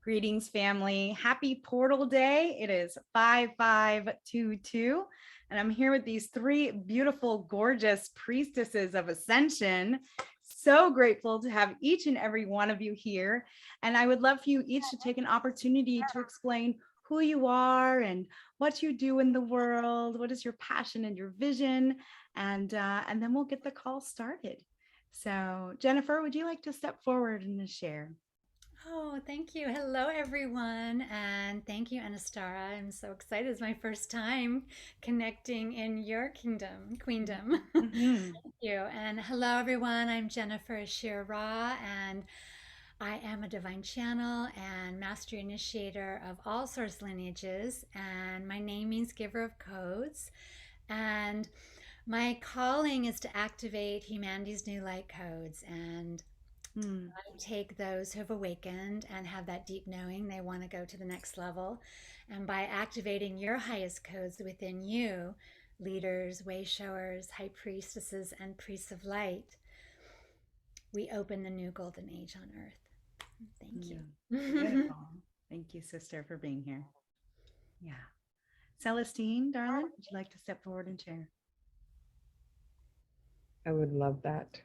Greetings, family. Happy Portal Day. It is 5522. And I'm here with these three beautiful, gorgeous priestesses of Ascension. So grateful to have each and every one of you here. And I would love for you each to take an opportunity to explain who you are and what you do in the world. What is your passion and your vision? And then we'll get the call started. So, Jennifer, would you like to step forward and share? Oh, thank you. Hello, everyone. And thank you, Anastara. I'm so excited. It's my first time connecting in your queendom. Mhm. Thank you. And hello, everyone. I'm Jennifer Shira, and I am a divine channel and master initiator of all source lineages. And my name means giver of codes. And my calling is to activate humanity's new light codes. And Mm. I take those who have awakened and have that deep knowing they want to go to the next level. And by activating your highest codes within you, leaders, way showers, high priestesses, and priests of light, we open the new golden age on earth. Thank Yeah. you. Beautiful. Thank you, sister, for being here. Yeah. Celestine, darling, would you like to step forward and share? I would love that.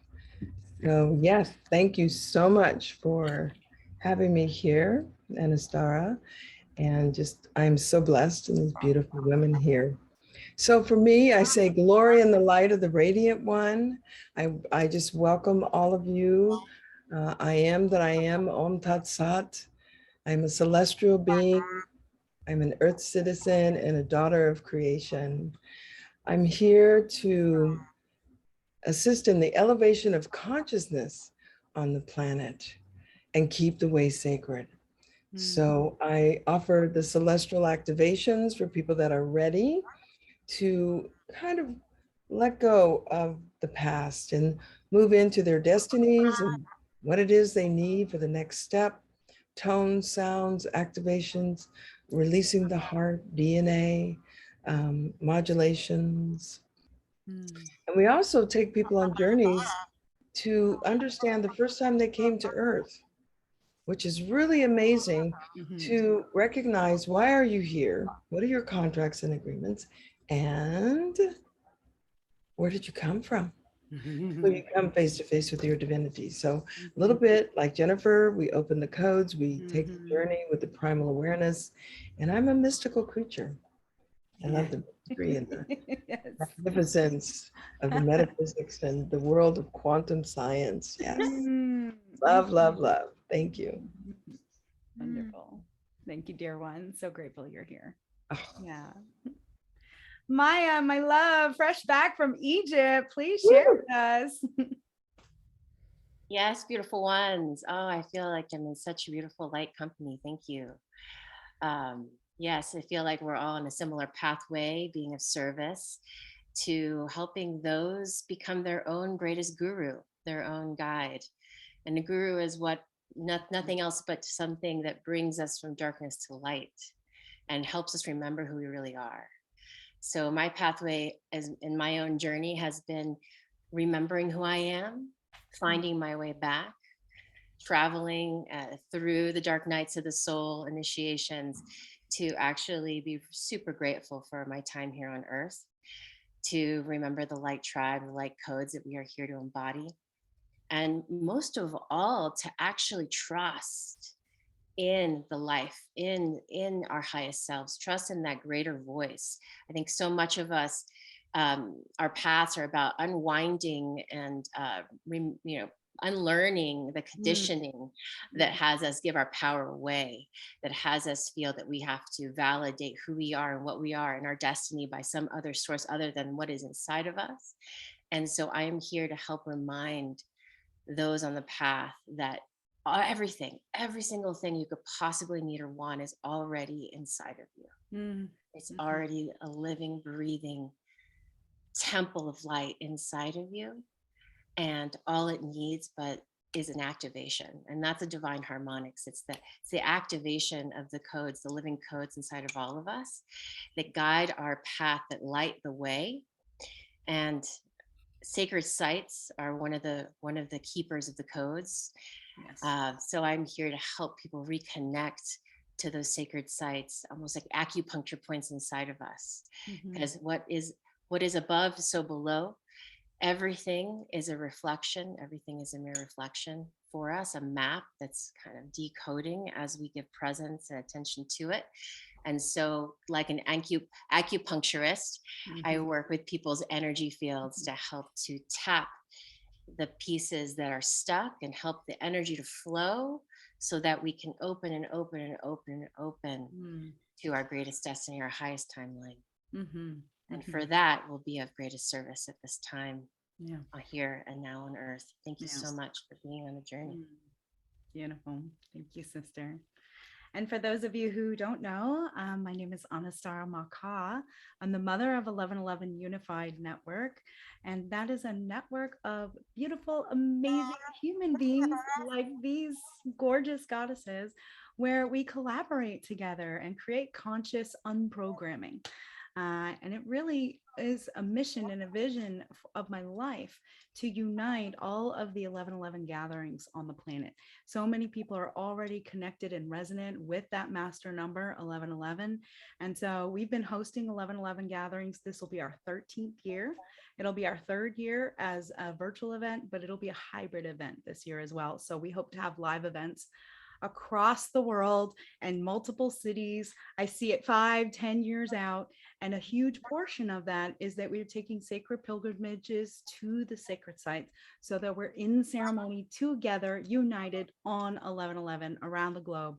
So, yes, thank you so much for having me here, Anastara. And just, I'm so blessed and these beautiful women here. So, for me, I say glory in the light of the radiant one. I just welcome all of you. I am that I am, Om Tat Sat. I'm a celestial being. I'm an earth citizen and a daughter of creation. I'm here to assist in the elevation of consciousness on the planet and keep the way sacred. Mm. So I offer the celestial activations for people that are ready to kind of let go of the past and move into their destinies and what it is they need for the next step. Tones, sounds, activations, releasing the heart, DNA, modulations. Mm. And we also take people on journeys to understand the first time they came to Earth, which is really amazing Mhm. to recognize why are you here? What are your contracts and agreements? And where did you come from? So you come face to face with your divinity. So a little Mhm. bit like Jennifer, we open the codes, we take the Mhm. journey with the primal awareness. And I'm a mystical creature. I Yeah. love the mystery and the Yes. magnificence of the metaphysics and the world of quantum science. Yes. Mm. Love, love, love. Thank you. Mhm. Wonderful. Thank you, dear one. So grateful you're here. Oh, Yeah. Maya, my love, fresh back from Egypt. Please share woo. with us. Yes, beautiful ones. Oh, I feel like I'm in such beautiful light company. Thank you. Um, yes, I feel like we're all on a similar pathway, being of service to helping those become their own greatest guru, their own guide. And the guru is nothing else but something that brings us from darkness to light and helps us remember who we really are. So my pathway as in my own journey has been remembering who I am, finding my way back, traveling through the dark nights of the soul initiations to actually be super grateful for my time here on earth, to remember the light tribe, the light codes that we are here to embody, and most of all, to actually trust in the life, in our highest selves, trust in that greater voice. I think so much of us, our paths are about unwinding and unlearning the Mm. conditioning that has us give our power away, that has us feel that we have to validate who we are and what we are and our destiny by some other source other than what is inside of us. And so I am here to help remind those on the path that everything, every single thing you could possibly need or want is already inside of you. Mm. It's Mhm. already a living, breathing temple of light inside of you. And all it needs but is an activation. And that's a divine harmonics. It's the activation of the codes, the living codes inside of all of us that guide our path, that light the way. And sacred sites are one of the keepers of the codes. Yes. So I'm here to help people reconnect to those sacred sites, almost like acupuncture points inside of us. Mhm. Because what is above is so below. Everything is a reflection. Everything is a mere reflection for us, a map that's kind of decoding as we give presence and attention to it. And so, like an acupuncturist, I Mhm. work with people's energy fields to help to tap the pieces that are stuck and help the energy to flow so that we can open and open and open and open Mm. to our greatest destiny, our highest timeline. Mhm. And for Mhm. that, will be of greatest service at this time Yeah. here and now on earth. Thank you so Yes. much for being on the journey. Mm. Beautiful. Thank you, sister. And for those of you who don't know, my name is Anastara Maka. I'm the mother of 1111 Unified Network. And that is a network of beautiful, amazing human beings like these gorgeous goddesses, where we collaborate together and create conscious unprogramming. And it really is a mission and a vision of my life to unite all of the 1111 gatherings on the planet. So many people are already connected and resonant with that master number 1111. And so we've been hosting 1111 gatherings. This will be our 13th year. It'll be our third year as a virtual event, but it'll be a hybrid event this year as well. So we hope to have live events across the world and multiple cities. I see it 5, 10 years out. And a huge portion of that is that we're taking sacred pilgrimages to the sacred sites so that we're in ceremony together, united on 1111 around the globe,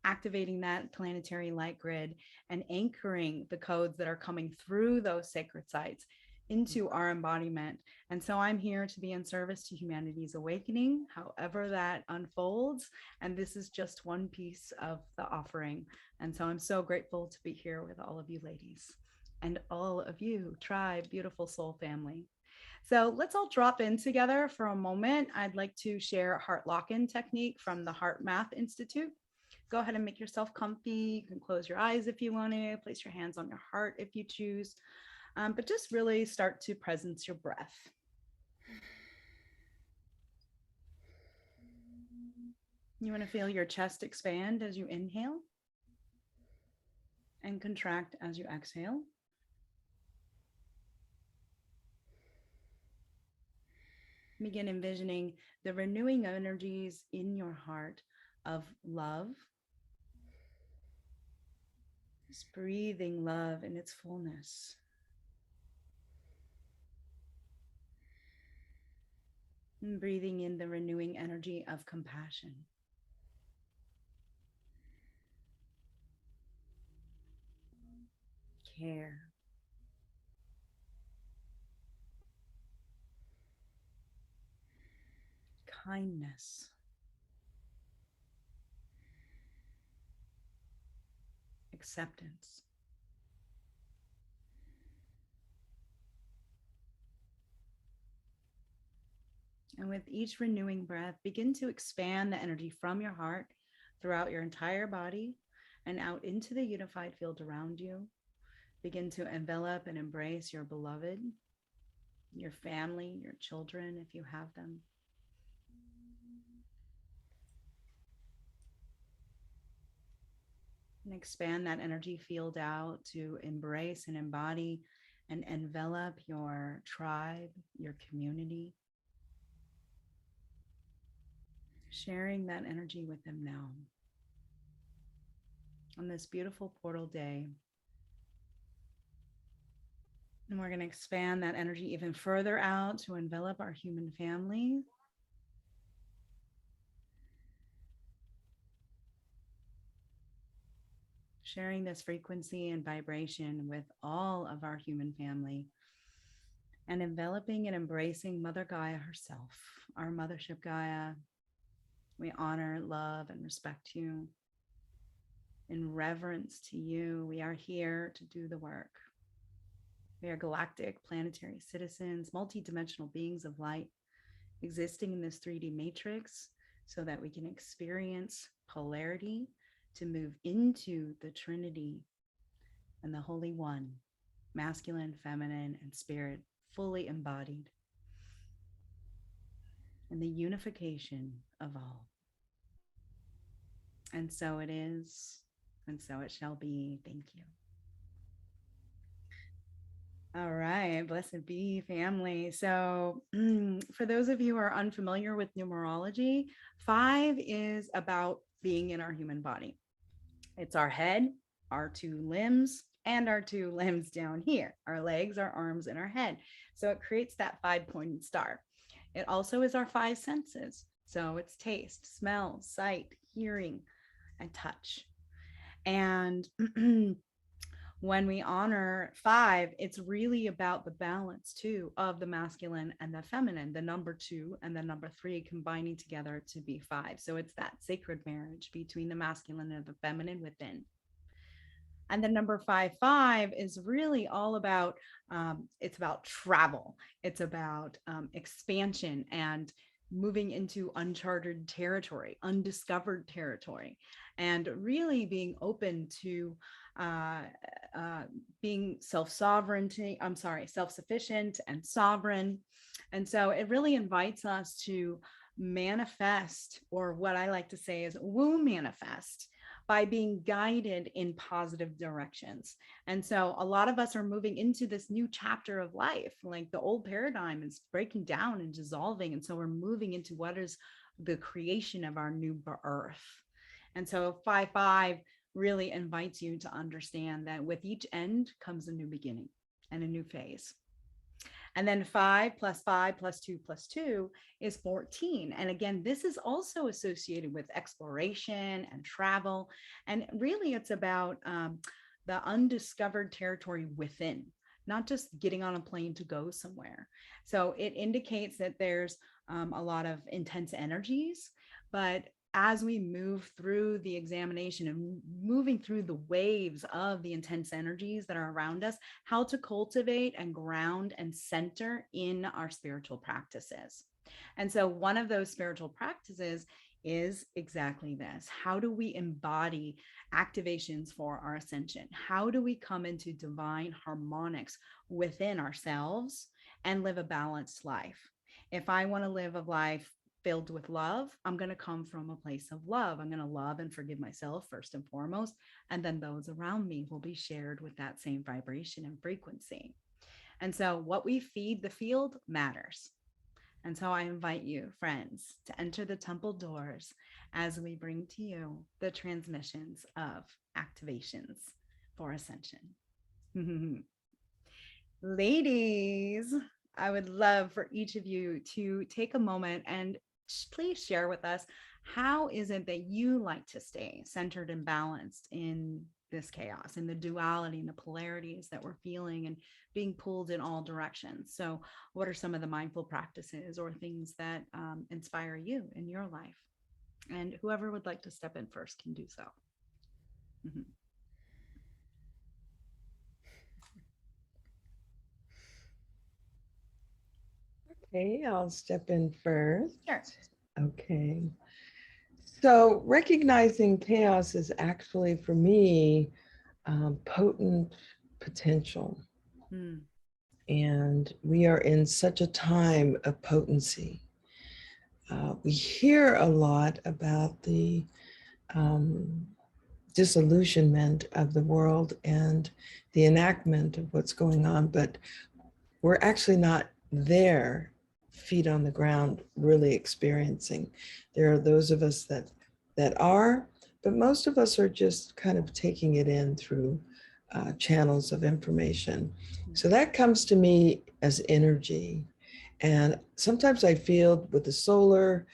activating that planetary light grid and anchoring the codes that are coming through those sacred sites into our embodiment. And so I'm here to be in service to humanity's awakening, however that unfolds. And this is just one piece of the offering. And so I'm so grateful to be here with all of you ladies and all of you, tribe, beautiful soul family. So let's all drop in together for a moment. I'd like to share a heart lock-in technique from the Heart Math Institute. Go ahead and make yourself comfy. You can close your eyes if you want to, place your hands on your heart if you choose, but just really start to presence your breath. You want to feel your chest expand as you inhale and contract as you exhale. Begin envisioning the renewing energies in your heart of love. Just breathing love in its fullness. And breathing in the renewing energy of compassion. Care. Kindness. Acceptance. And with each renewing breath, begin to expand the energy from your heart throughout your entire body and out into the unified field around you. Begin to envelop and embrace your beloved, your family, your children, if you have them. And expand that energy field out to embrace and embody and envelop your tribe, your community. Sharing that energy with them now. On this beautiful portal day. And we're going to expand that energy even further out to envelop our human family. Sharing this frequency and vibration with all of our human family. And enveloping and embracing Mother Gaia herself, our Mothership Gaia. We honor, love, and respect you. In reverence to you, we are here to do the work. We are galactic, planetary citizens, multidimensional beings of light, existing in this 3D matrix so that we can experience polarity to move into the Trinity and the Holy One, masculine, feminine, and spirit, fully embodied, and the unification of all. And so it is, and so it shall be. Thank you. All right, blessed be family. So, for those of you who are unfamiliar with numerology, 5 is about being in our human body. It's our head, our 2 limbs, and our 2 limbs down here, our legs, our arms, and our head. So, it creates that 5-pointed star. It also is our 5 senses. So, it's taste, smell, sight, hearing, and touch. And when we honor 5, it's really about the balance too of the masculine and the feminine, the number 2 and the number 3 combining together to be 5. So it's that sacred marriage between the masculine and the feminine within. And the number 5 is really all about, it's about travel. It's about expansion and moving into uncharted territory, undiscovered territory, and really being open to being self-sufficient and sovereign. And so it really invites us to manifest, or what I like to say is womb manifest, by being guided in positive directions. And so a lot of us are moving into this new chapter of life, like the old paradigm is breaking down and dissolving. And so we're moving into what is the creation of our new birth. And so 5-5 really invites you to understand that with each end comes a new beginning and a new phase. And then 5 plus 5 plus 2 plus 2 is 14. And again, this is also associated with exploration and travel. And really, it's about the undiscovered territory within, not just getting on a plane to go somewhere. So it indicates that there's a lot of intense energies, but as we move through the examination and moving through the waves of the intense energies that are around us, how to cultivate and ground and center in our spiritual practices. And so one of those spiritual practices is exactly this. How do we embody activations for our ascension? How do we come into divine harmonics within ourselves and live a balanced life? If I want to live a life filled with love, I'm going to come from a place of love. I'm going to love and forgive myself first and foremost, and then those around me will be shared with that same vibration and frequency. And so what we feed the field matters. And so I invite you, friends, to enter the temple doors as we bring to you the transmissions of activations for ascension. Ladies, I would love for each of you to take a moment and please share with us, how is it that you like to stay centered and balanced in this chaos, in the duality and the polarities that we're feeling and being pulled in all directions? So what are some of the mindful practices or things that inspire you in your life? And whoever would like to step in first can do so. Mm-hmm. Okay, I'll step in first. Sure. Okay. So recognizing chaos is actually, for me, potent potential. And we are in such a time of potency. We hear a lot about the disillusionment of the world and the enactment of what's going on, but we're actually not there, feet on the ground, really experiencing. There are those of us that are, but most of us are just kind of taking it in through channels of information. So that comes to me as energy. And sometimes I feel with the solar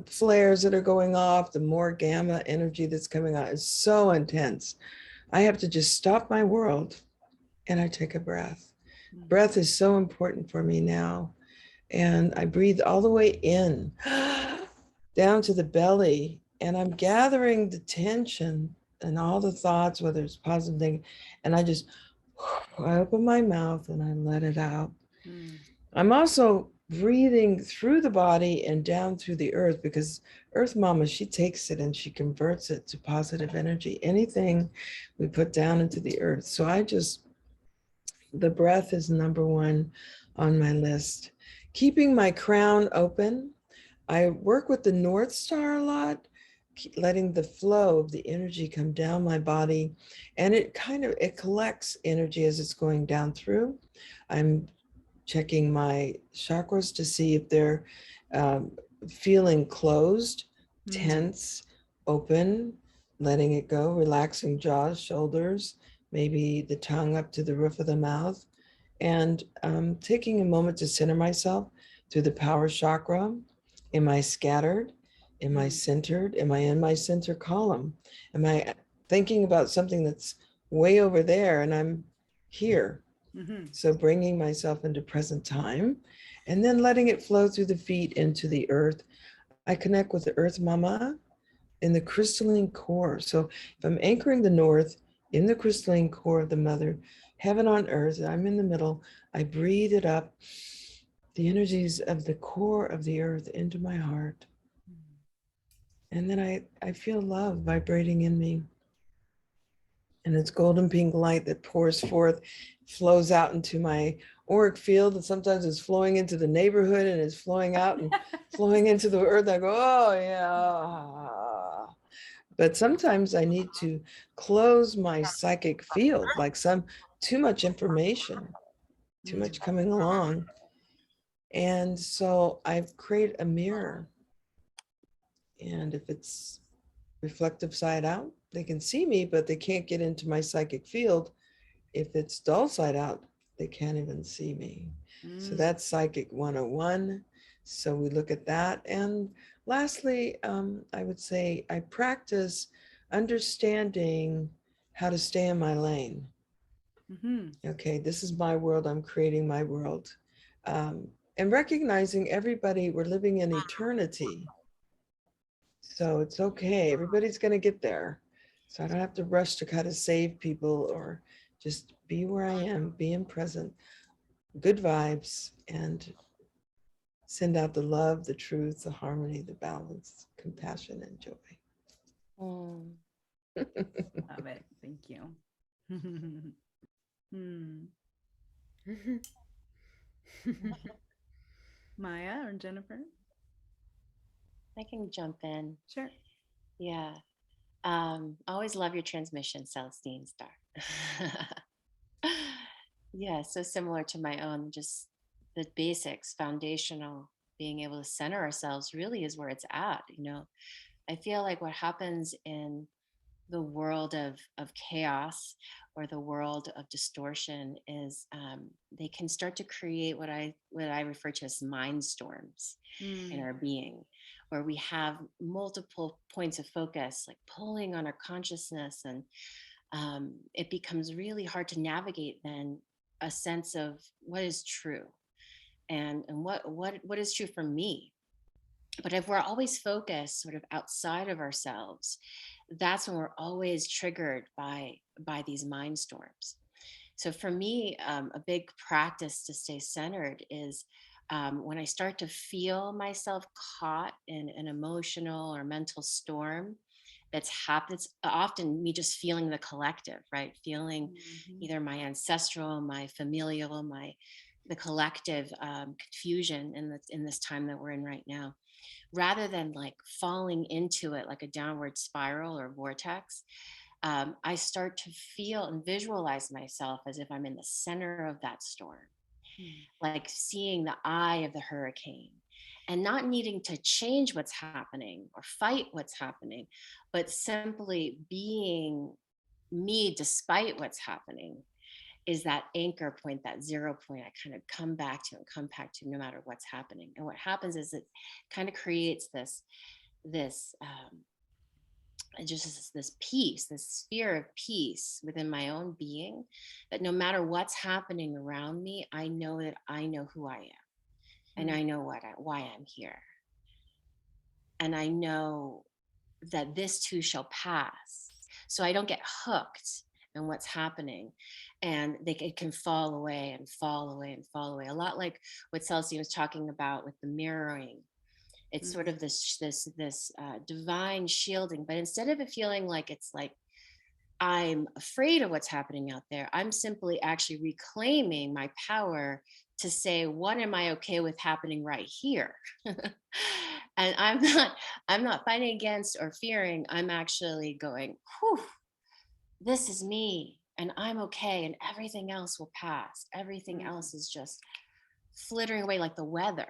flares that are going off, the more gamma energy that's coming out is so intense. I have to just stop my world and I take a breath. Breath is so important for me now. And I breathe all the way in, down to the belly, and I'm gathering the tension and all the thoughts, whether it's positive thing, and I open my mouth and I let it out. I'm also breathing through the body and down through the earth, because Earth Mama, she takes it and she converts it to positive energy, anything we put down into the earth. So the breath is number one on my list. Keeping my crown open. I work with the North Star a lot. keep letting the flow of the energy come down my body, and it collects energy as it's going down through. I'm checking my chakras to see if they're feeling closed, tense, open, letting it go, relaxing jaws, shoulders, maybe the tongue up to the roof of the mouth, and taking a moment to center myself through the power chakra. Am I scattered? Am I centered? Am I in my center column? Am I thinking about something that's way over there and I'm here? So bringing myself into present time and then letting it flow through the feet into the earth. I connect with the earth mama in the crystalline core. So if I'm anchoring the north in the crystalline core of the mother, heaven on earth, I'm in the middle, I breathe it up, the energies of the core of the earth into my heart. And then I feel love vibrating in me. And it's golden pink light that pours forth, flows out into my auric field, and sometimes it's flowing into the neighborhood and it's flowing out and flowing into the earth. I go, oh yeah. But sometimes I need to close my psychic field, like too much information, too much coming along. And so I've created a mirror. And if it's reflective side out, they can see me, but they can't get into my psychic field. If it's dull side out, they can't even see me. So that's Psychic 101. So we look at that. And lastly, I would say I practice understanding how to stay in my lane. Okay, this is my world. I'm creating my world. And recognizing everybody, we're living in eternity. So it's okay. Everybody's going to get there. So I don't have to rush to kind of save people, or just be where I am, being present, good vibes, and send out the love, the truth, the harmony, the balance, compassion, and joy. Love it. Thank you. Maya or Jennifer? I can jump in. Sure. Yeah. Always love your transmission, Celestine Star. Yeah, so similar to my own, just the basics, foundational, being able to center ourselves really is where it's at. I feel like what happens in the world of chaos or the world of distortion is they can start to create what I refer to as mind storms in our being, where we have multiple points of focus like pulling on our consciousness, and it becomes really hard to navigate then a sense of what is true and what is true for me. But if we're always focused sort of outside of ourselves, that's when we're always triggered by these mind storms. So for me, a big practice to stay centered is when I start to feel myself caught in an emotional or mental storm that's happened. It's often me just feeling the collective, right? Feeling either my ancestral, my familial, the collective confusion in this time that we're in right now, rather than like falling into it like a downward spiral or vortex. I start to feel and visualize myself as if I'm in the center of that storm, like seeing the eye of the hurricane and not needing to change what's happening or fight what's happening, but simply being me despite what's happening is that anchor point, that 0 point I kind of come back to no matter what's happening. And what happens is it kind of creates this peace, this sphere of peace within my own being, that no matter what's happening around me, I know that I know who I am, and I know why I'm here. And I know that this too shall pass. So I don't get hooked in what's happening, and it can fall away and fall away and fall away. A lot like what Celestine was talking about with the mirroring. It's sort of this divine shielding, but instead of it feeling like it's like I'm afraid of what's happening out there, I'm simply actually reclaiming my power to say, what am I okay with happening right here? And I'm not fighting against or fearing. I'm actually going, whew, this is me and I'm okay. And everything else will pass. Everything else is just flittering away like the weather.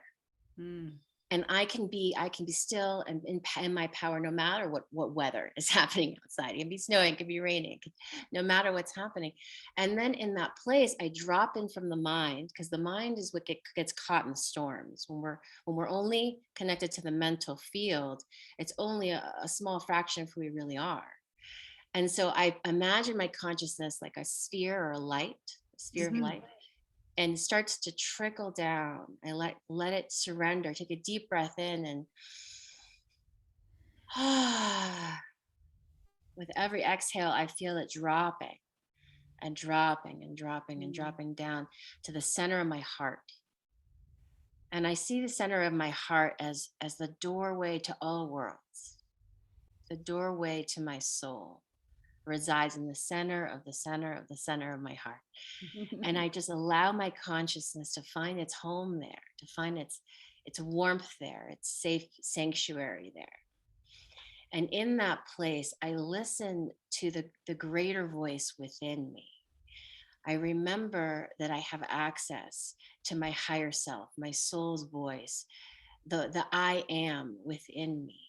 Mm. And I can be still and in my power, no matter what weather is happening outside. It can be snowing, it can be raining, no matter what's happening. And then in that place, I drop in from the mind, because the mind is what gets caught in the storms. When we're only connected to the mental field, it's only a small fraction of who we really are. And so I imagine my consciousness like a sphere or a sphere of light, and starts to trickle down. I let it surrender. Take a deep breath in, and with every exhale, I feel it dropping and dropping and dropping and dropping down to the center of my heart. And I see the center of my heart as the doorway to all worlds, the doorway to my soul resides in the center of the center of the center of my heart. And I just allow my consciousness to find its home there, to find its warmth there, its safe sanctuary there. And in that place, I listen to the greater voice within me. I remember that I have access to my higher self, my soul's voice, the I am within me.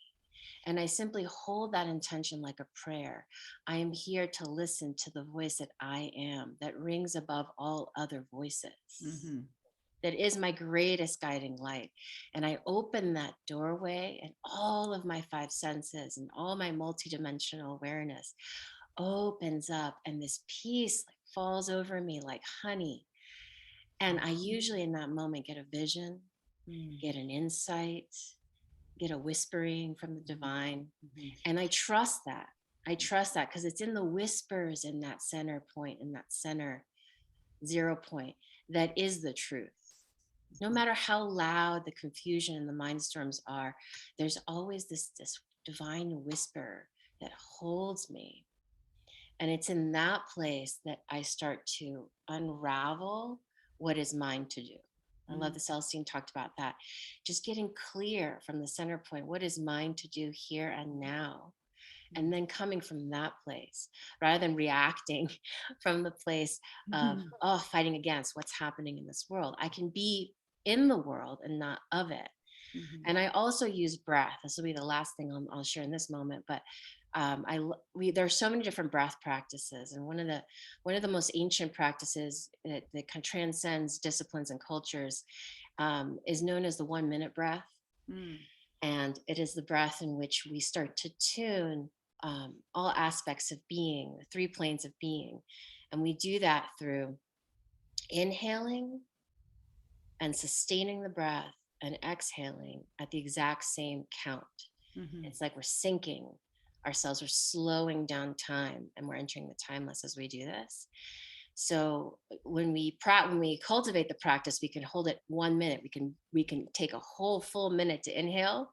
And I simply hold that intention like a prayer. I am here to listen to the voice that I am, that rings above all other voices. That is my greatest guiding light. And I open that doorway, and all of my five senses and all my multidimensional awareness opens up, and this peace like falls over me like honey. And I usually in that moment get a vision, get an insight, get a whispering from the divine. And I trust that. I trust that because it's in the whispers in that center point, in that center 0 point, that is the truth. No matter how loud the confusion and the mind storms are, there's always this divine whisper that holds me. And it's in that place that I start to unravel what is mine to do. I love the Celestine talked about that. Just getting clear from the center point, what is mine to do here and now? And then coming from that place, rather than reacting from the place of, fighting against what's happening in this world. I can be in the world and not of it. And I also use breath. This will be the last thing I'll share in this moment, but there are so many different breath practices, and one of the most ancient practices that transcends disciplines and cultures is known as the 1 minute breath. And it is the breath in which we start to tune all aspects of being, the 3 planes of being. And we do that through inhaling and sustaining the breath and exhaling at the exact same count. It's like we're syncing ourselves, we're slowing down time, and we're entering the timeless as we do this. So when we cultivate the practice, we can hold it 1 minute. We can take a whole full minute to inhale,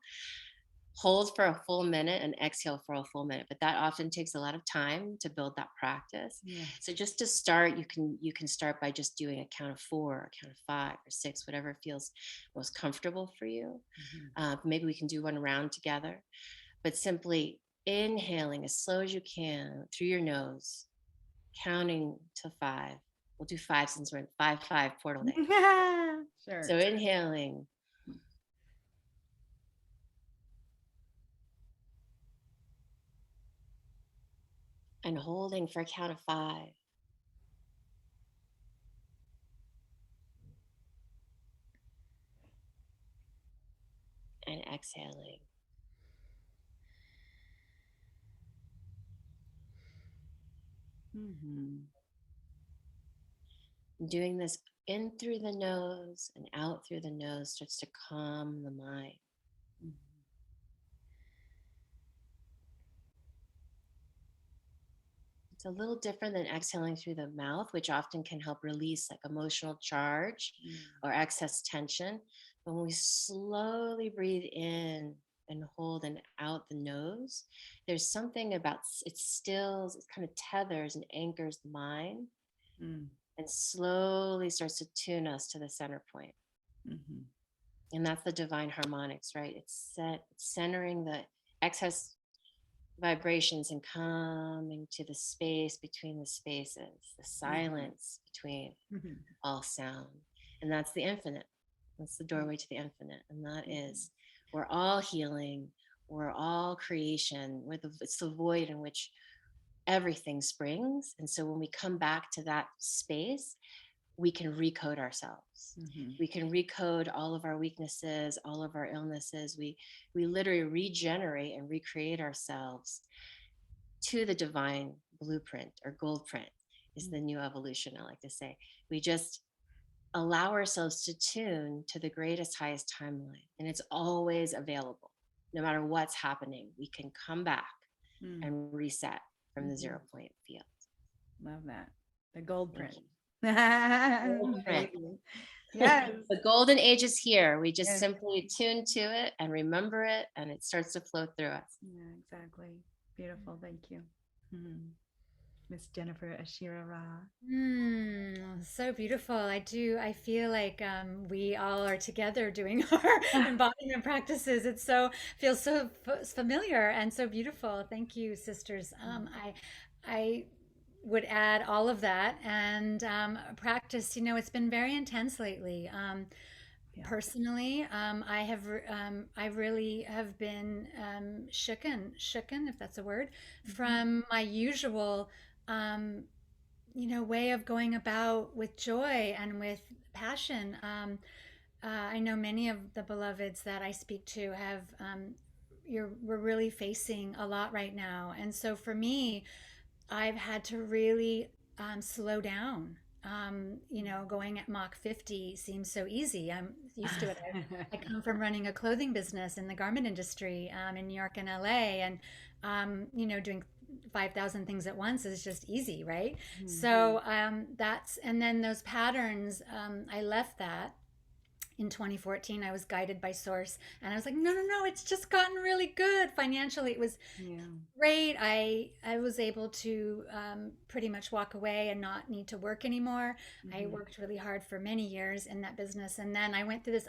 hold for a full minute, and exhale for a full minute. But that often takes a lot of time to build that practice. So just to start, you can start by just doing a count of 4, a count of 5 or 6, whatever feels most comfortable for you. Maybe we can do one round together, but simply inhaling as slow as you can through your nose, counting to 5. We'll do 5 since we're in 5-5 portal day. Sure. So inhaling. And holding for a count of 5. And exhaling. Doing this in through the nose and out through the nose starts to calm the mind. It's a little different than exhaling through the mouth, which often can help release like emotional charge or excess tension. But when we slowly breathe in and hold and out the nose, there's something about it stills, it kind of tethers and anchors the mind and slowly starts to tune us to the center point. And that's the divine harmonics, right? It's centering the excess vibrations and coming to the space between the spaces, the silence between Mhm. all sound. And that's the infinite. That's the doorway to the infinite. And that is, we're all healing, we're all creation. It's the void in which everything springs. And so when we come back to that space, we can recode ourselves. Mhm. We can recode all of our weaknesses, all of our illnesses. We literally regenerate and recreate ourselves to the divine blueprint, or gold print is the new evolution, I like to say. We just allow ourselves to tune to the greatest, highest timeline, and it's always available. No matter what's happening, we can come back and reset from the 0 point field. Love that. The gold print. Gold print. Amazing. Yes. The golden age is here. We just Yes. simply tune to it and remember it, and it starts to flow through us. Yeah, exactly. Beautiful. Thank you. Miss Jennifer Ashira Ra. So beautiful. I feel like we all are together doing our embodiment practices. It feels so familiar and so beautiful. Thank you, sisters. I would add all of that and practice. It's been very intense lately. Personally, I really have been shooken, if that's a word, from my usual way of going about with joy and with passion. I know many of the beloveds that I speak to have, we're really facing a lot right now. And so for me, I've had to really slow down. Going at Mach 50 seems so easy. I'm used to it. I come from running a clothing business in the garment industry in New York and LA, and doing 5,000 things at once is just easy, right? So and then those patterns, I left that in 2014. I was guided by source, and I was like, no, no, no, it's just gotten really good financially. It was great. I was able to pretty much walk away and not need to work anymore. I worked really hard for many years in that business, and then I went through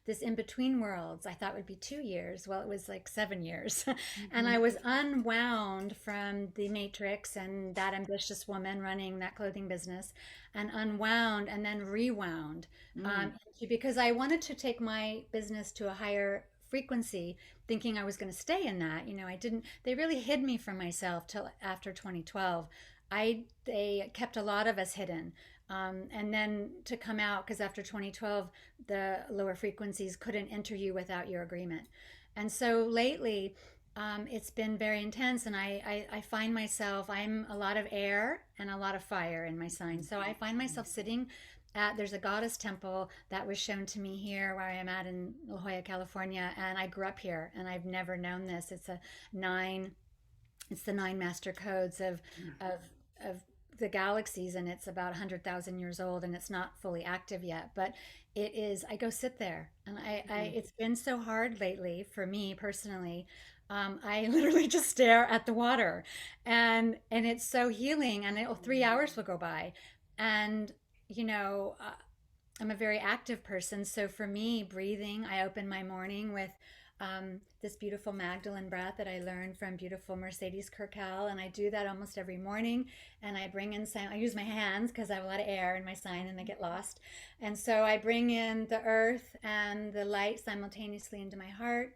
this in between worlds. I thought it would be 2 years. Well, it was like 7 years. And I was unwound from the matrix and that ambitious woman running that clothing business, and unwound and then rewound, because I wanted to take my business to a higher frequency, thinking I was going to stay in that. They really hid me from myself till after 2012. They kept a lot of us hidden. And then to come out, because after 2012, the lower frequencies couldn't enter you without your agreement. And so lately, it's been very intense, and I find myself, I'm a lot of air and a lot of fire in my sign. So I find myself sitting there's a goddess temple that was shown to me here where I am at in La Jolla, California, and I grew up here, and I've never known this. It's the 9 master codes of the galaxies, and it's about 100,000 years old, and it's not fully active yet, but it is. I go sit there, and it's been so hard lately for me personally. I literally just stare at the water, and it's so healing, and 3 hours will go by, and I'm a very active person. So for me, breathing, I open my morning with this beautiful Magdalene breath that I learned from beautiful Mercedes Kirkell. And I do that almost every morning. And I bring in I use my hands because I have a lot of air in my sign and I get lost. And so I bring in the earth and the light simultaneously into my heart.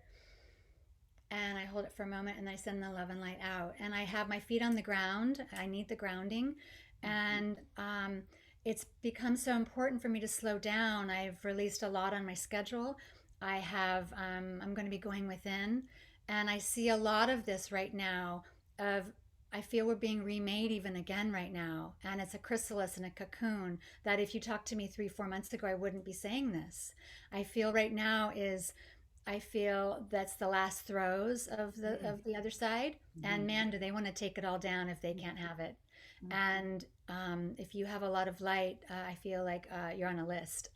And I hold it for a moment, and I send the love and light out. And I have my feet on the ground. I need the grounding. And it's become so important for me to slow down. I've released a lot on my schedule. I'm going to be going within, and I see a lot of this right now. I feel we're being remade even again right now, and it's a chrysalis and a cocoon that if you talked to me 3-4 months ago, I wouldn't be saying this. I feel right now that's the last throes of the other side, and man, do they want to take it all down if they can't have it. And if you have a lot of light, I feel like you're on a list.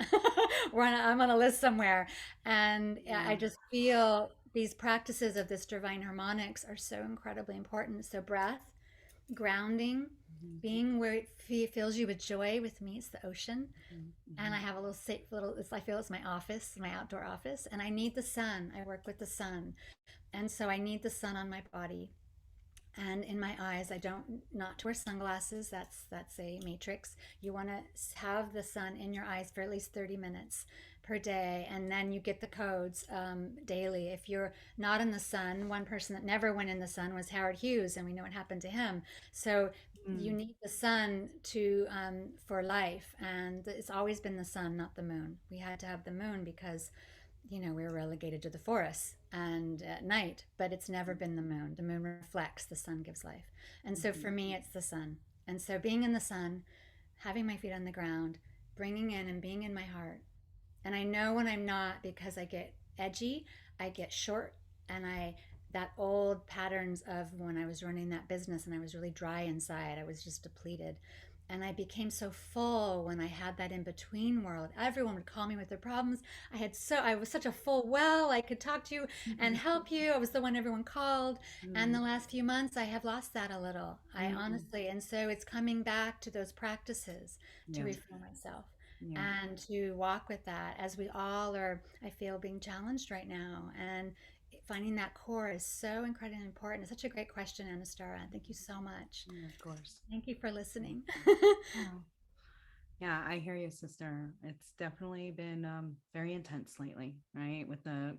I'm on a list somewhere. And I just feel these practices of this divine harmonics are so incredibly important. So breath, grounding, Mhm. being where it fills you with joy. With me, it's the ocean. Mhm. And I have a little safe I feel it's my office, my outdoor office, and I need the sun. I work with the sun. And so I need the sun on my body and in my eyes. I don't, not to wear sunglasses. That's a matrix. You want to have the sun in your eyes for at least 30 minutes per day, and then you get the codes daily. If you're not in the sun, one person that never went in the sun was Howard Hughes, and we know what happened to him. So you Mm. need the sun to for life, and it's always been the sun, not the moon. We had to have the moon because we were relegated to the forests and at night, but it's never been the moon. The moon reflects, the sun gives life. And so for Mhm. me, it's the sun. And so being in the sun, having my feet on the ground, bringing in and being in my heart. And I know when I'm not, because I get edgy, I get short, and that old patterns of when I was running that business and I was really dry inside, I was just depleted. And I became so full when I had that in between world. Everyone would call me with their problems. I was such a full well. I could talk to you and Mhm. help you. I was the one everyone called. And Mm. the last few months, I have lost that a little. I Mm. honestly, and so it's coming back to those practices to Yeah. refill myself Yeah. and to walk with that, as we all are, I feel, being challenged right now. And finding that core is so incredibly important. It's such a great question, Anastara. Thank you so much. Yeah, of course. Thank you for listening. Oh. Yeah, I hear you, sister. It's definitely been very intense lately, right? With the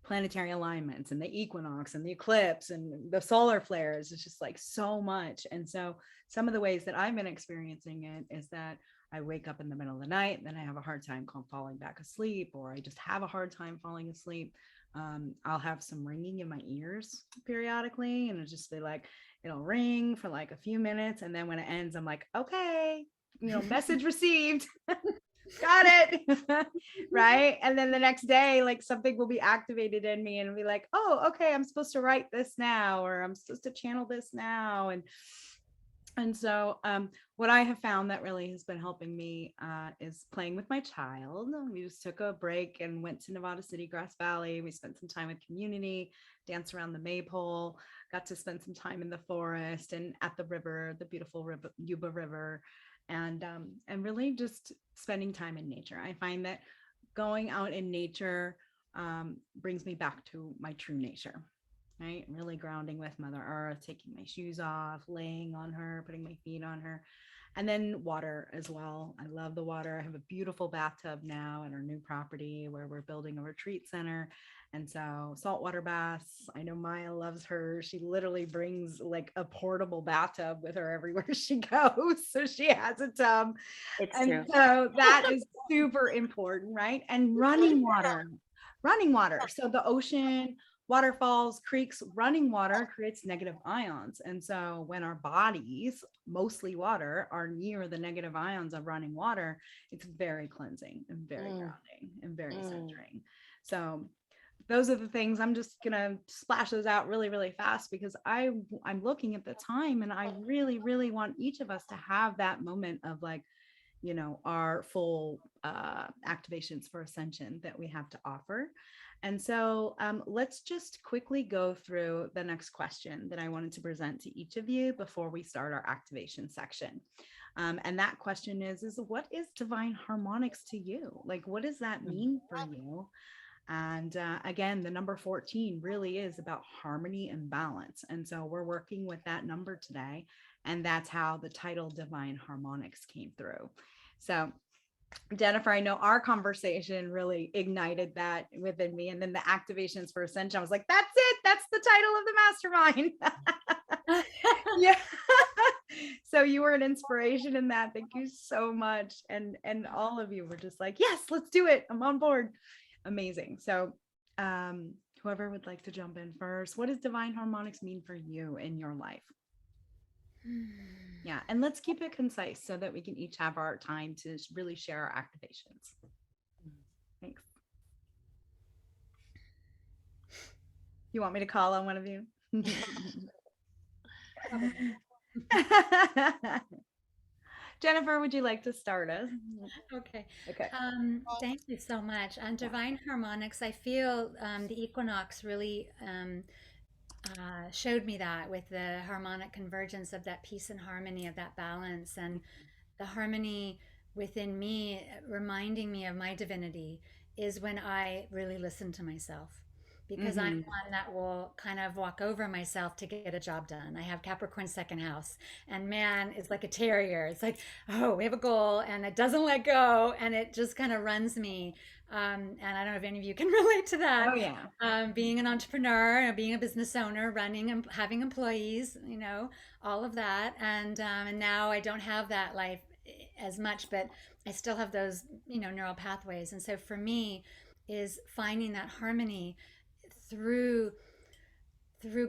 planetary alignments and the equinox and the eclipse and the solar flares. It's just like so much. And so some of the ways that I've been experiencing it is that I wake up in the middle of the night, then I have a hard time falling back asleep, or I just have a hard time falling asleep. I'll have some ringing in my ears periodically, and it'll just be like, it'll ring for like a few minutes. And then when it ends, I'm like, okay, message received. Got it. Right. And then the next day, like something will be activated in me and be like, oh, okay, I'm supposed to write this now, or I'm supposed to channel this now. And so what I have found that really has been helping me is playing with my child. We just took a break and went to Nevada City, Grass Valley. We spent some time with community, danced around the maypole, got to spend some time in the forest and at the river, the beautiful river, Yuba River, and really just spending time in nature. I find that going out in nature brings me back to my true nature, right? Really grounding with Mother Earth, taking my shoes off, laying on her, putting my feet on her. And then water as well. I love the water. I have a beautiful bathtub now at our new property where we're building a retreat center. And so saltwater baths. I know Maya loves her. She literally brings like a portable bathtub with her everywhere she goes. So she has a tub. It's And true. so that is super important, right? And running water, running water. So the ocean, waterfalls, creeks, running water creates negative ions. And so when our bodies, mostly water, are near the negative ions of running water, it's very cleansing and very Mm, grounding and very mm. centering. So those are the things. I'm just gonna splash those out really, really fast because I'm looking at the time and I really, really want each of us to have that moment of like, our full activations for ascension that we have to offer. And so let's just quickly go through the next question that I wanted to present to each of you before we start our activation section. And that question is what is divine harmonics to you? Like, what does that mean for you? And again, the number 14 really is about harmony and balance. And so we're working with that number today. And that's how the title Divine Harmonics came through. So, Jennifer, I know our conversation really ignited that within me. And then the activations for Ascension, I was like, that's it. That's the title of the mastermind. Yeah. So you were an inspiration in that. Thank you so much. And all of you were just like, yes, let's do it. I'm on board. Amazing. So whoever would like to jump in first, what does divine harmonics mean for you in your life? Yeah. And let's keep it concise so that we can each have our time to really share our activations. Thanks. You want me to call on one of you? Jennifer, would you like to start us? Okay. Okay. Thank you so much. On Divine Harmonics, I feel the equinox really showed me that with the harmonic convergence of that peace and harmony, of that balance, and the harmony within me, reminding me of my divinity, is when I really listen to myself. Because I'm Mm-hmm. one that will kind of walk over myself to get a job done. I have Capricorn second house, and man, it's like a terrier. It's like, oh, we have a goal, and it doesn't let go, and it just kind of runs me. And I don't know if any of you can relate to that. Oh yeah. Being an entrepreneur, being a business owner, running and having employees, all of that, and now I don't have that life as much, but I still have those, neural pathways. And so for me, is finding that harmony through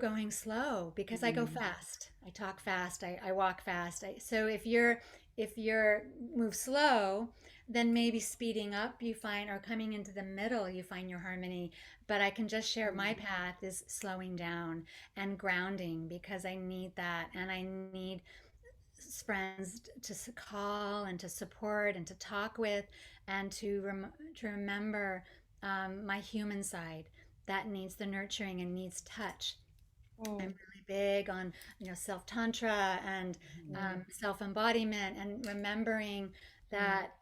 going slow, because I go Mhm. fast. I talk fast. I walk fast. So if you're move slow, then maybe speeding up you find, or coming into the middle you find your harmony. But I can just share my path is slowing down and grounding, because I need that, and I need friends to call and to support and to talk with, and to remember my human side that needs the nurturing and needs touch. I'm Mm, really big on, self tantra and Mhm. self embodiment, and remembering mm, that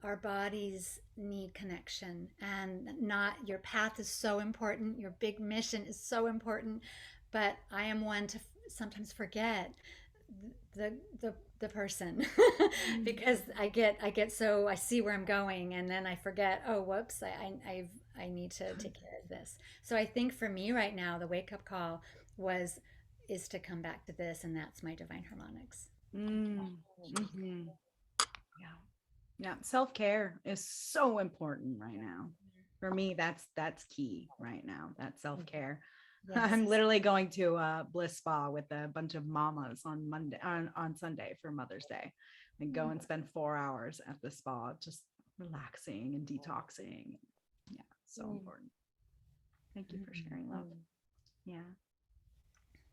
our bodies need connection, and not your path is so important, your big mission is so important, but I am one to sometimes forget the the person because I get so I see where I'm going, and then I forget, oh whoops, I need to take care of this. So I think for me right now, the wake up call was is to come back to this, and that's my divine harmonics. Mm. Mhm. Yeah. Yeah. Self-care is so important right now. For me, that's key right now. That self-care. Yes. I'm literally going to a bliss spa with a bunch of mamas on Monday on Sunday for Mother's Day. And go and spend 4 hours at the spa just relaxing and detoxing. Yeah, so mm, important. Thank you for Mhm. sharing, love. mm. Yeah.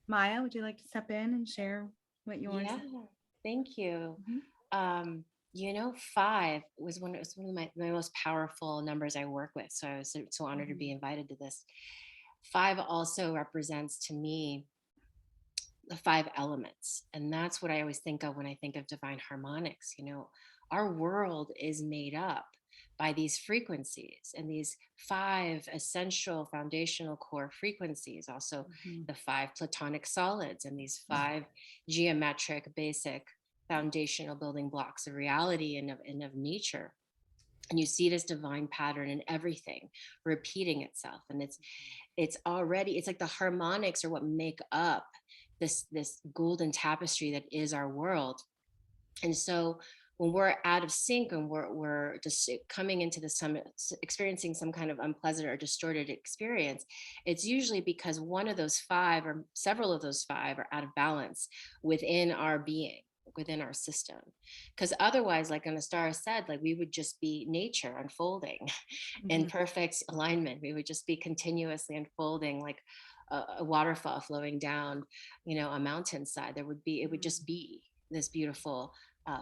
Maya, would you like to step in and share what yours Yeah, is? thank you. Mhm. Five was one of my most powerful numbers I work with. So I was so honored to be Mhm. invited to this. Five also represents to me the five elements. And that's what I always think of when I think of divine harmonics. Our world is made up by these frequencies and these five essential foundational core frequencies, also Mhm. the five platonic solids and these five geometric basic foundational building blocks of reality and of nature. And you see this divine pattern in everything repeating itself, and it's like the harmonics are what make up this golden tapestry that is our world. And so when we're out of sync and we're just coming into the summit experiencing some kind of unpleasant or distorted experience, it's usually because one of those five or several of those five are out of balance within our being, within our system. Because otherwise, like Anastara said, like we would just be nature unfolding in Mhm. perfect alignment. We would just be continuously unfolding like a waterfall flowing down, a mountainside. It would just be this beautiful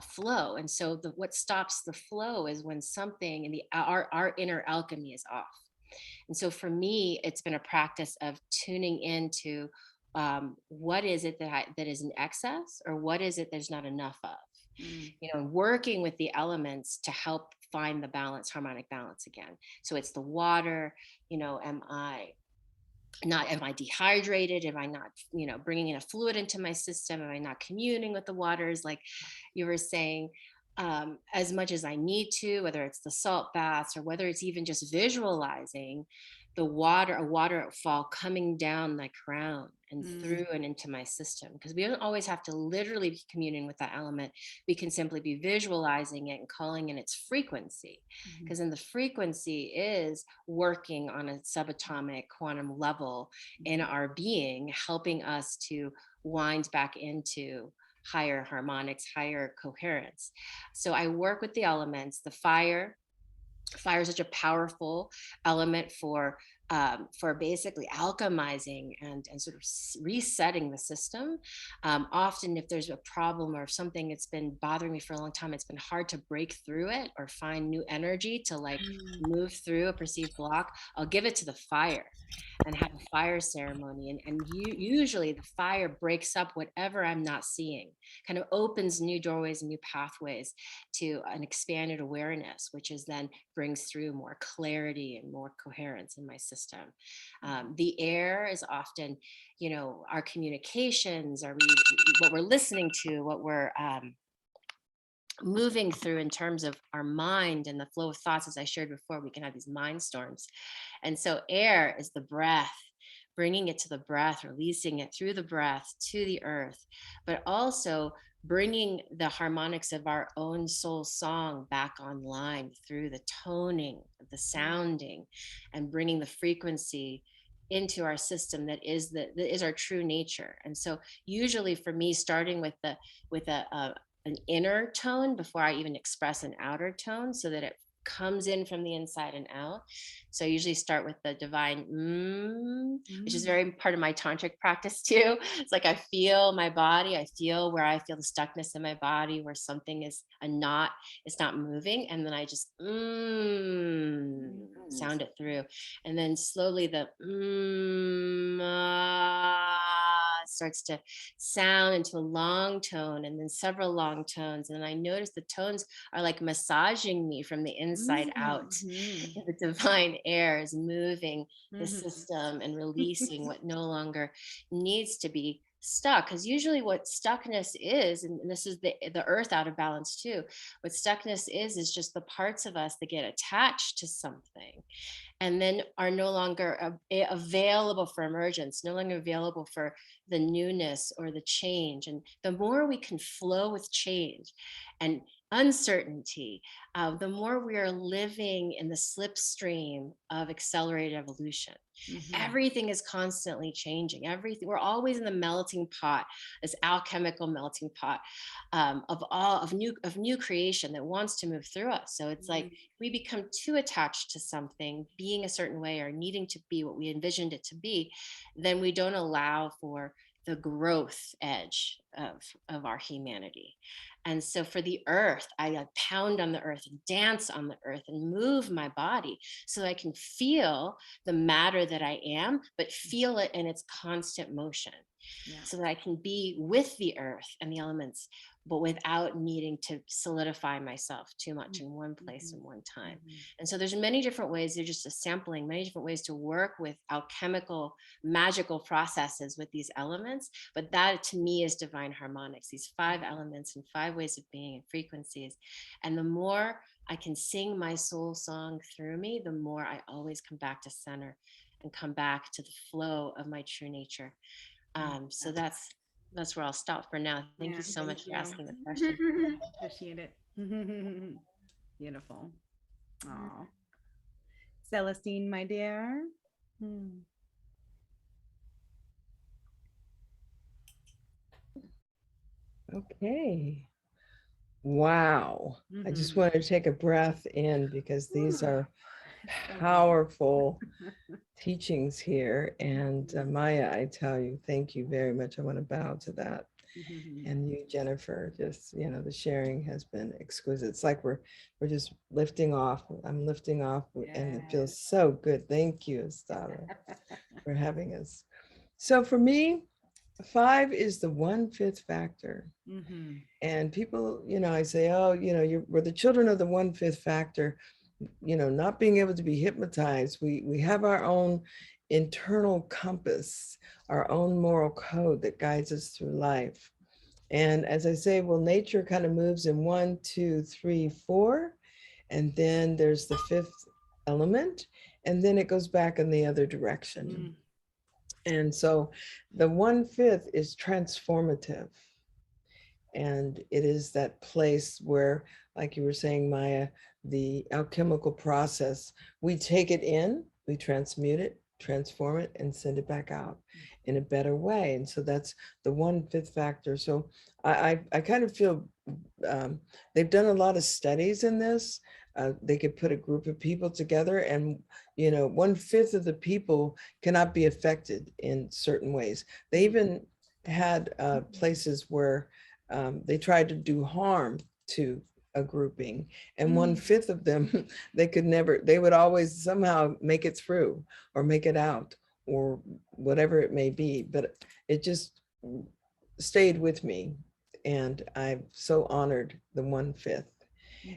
flow. And so what stops the flow is when something in our inner alchemy is off. And so for me, it's been a practice of tuning into what is it that is in excess, or what is it there's not enough of. Mhm. Working with the elements to help find the balance, harmonic balance again. So it's the water. Am I dehydrated? Am I not, bringing enough fluid into my system? Am I not communing with the waters, like you were saying, as much as I need to, whether it's the salt baths or whether it's even just visualizing a waterfall coming down my crown and Mhm. through and into my system. Because we don't always have to literally be communing with that element. We can simply be visualizing it and calling in its frequency. Mhm. Because then the frequency is working on a subatomic quantum level in Mhm. our being, helping us to wind back into higher harmonics, higher coherence. So I work with the elements. The fire is such a powerful element for for basically alchemizing and sort of resetting the system. Often if there's a problem or if something that's been bothering me for a long time, it's been hard to break through it or find new energy to like move through a perceived block, I'll give it to the fire and have a fire ceremony. And usually the fire breaks up whatever I'm not seeing, kind of opens new doorways and new pathways to an expanded awareness, which is then brings through more clarity and more coherence in my system. The air is often, you know, our communications, what we're listening to, what we're moving through in terms of our mind and the flow of thoughts. As I shared before, we can have these mind storms. And so air is the breath, bringing it to the breath, releasing it through the breath to the earth, but also bringing the harmonics of our own soul song back online through the toning, the sounding, and bringing the frequency into our system that is our true nature. And so usually for me, starting with an inner tone before I even express an outer tone, so that it comes in from the inside and out. So I usually start with the divine which is very part of my tantric practice too. It's like I feel my body, I feel where I feel the stuckness in my body, where something is a knot, it's not moving, and then I just sound it through, and then slowly the starts to sound into a long tone, and then several long tones, and then I notice the tones are like massaging me from the inside out. The divine air is moving the system and releasing what no longer needs to be stuck. Because usually what stuckness is, and this is the earth out of balance too, what stuckness is just the parts of us that get attached to something and then are no longer available for emergence, no longer available for the newness or the change. And the more we can flow with change and uncertainty, the more we are living in the slipstream of accelerated evolution. Everything is constantly changing. Everything, we're always in the melting pot, this alchemical melting pot of new creation that wants to move through us. So it's like we become too attached to something being a certain way or needing to be what we envisioned it to be, then we don't allow for the growth edge of our humanity. And so for the earth, I pound on the earth and dance on the earth and move my body so that I can feel the matter that I am, but feel it in its constant motion. So that I can be with the earth and the elements, but without needing to solidify myself too much in one place in one time. And so there's many different ways, there's just a sampling, many different ways to work with alchemical, magical processes with these elements. But that to me is divine harmonics, these 5 elements and 5 ways of being and frequencies. And the more I can sing my soul song through me, the more I always come back to center and come back to the flow of my true nature. So that's where I'll stop for now. Thank you so much for asking the question. Appreciate it. Beautiful. Oh, Celestine, my dear. Okay. Wow. I just want to take a breath in because these are powerful teachings here. And Maya, I tell you, thank you very much. I want to bow to that. And you, Jennifer, just, you know, the sharing has been exquisite. It's like we're just lifting off. I'm lifting off and it feels so good. Thank you, Estara, for having us. So for me, 5 is the 1/5 factor. And people, you know, I say, oh, you know, we're the children of the 1/5 factor, you know, not being able to be hypnotized. We have our own internal compass, our own moral code that guides us through life. And as I say, well, nature kind of moves in 1, 2, 3, 4. And then there's the 5th element, and then it goes back in the other direction. And so the 1/5 is transformative. And it is that place where, like you were saying, Maya, the alchemical process, we take it in, we transmute it, transform it, and send it back out in a better way. And so that's the 1/5 factor. So I kind of feel they've done a lot of studies in this. they could put a group of people together, and 1/5 of the people cannot be affected in certain ways. They even had places where they tried to do harm to a grouping, and 1/5 of them they would always somehow make it through or make it out or whatever it may be. But it just stayed with me, and I'm so honored the 1/5.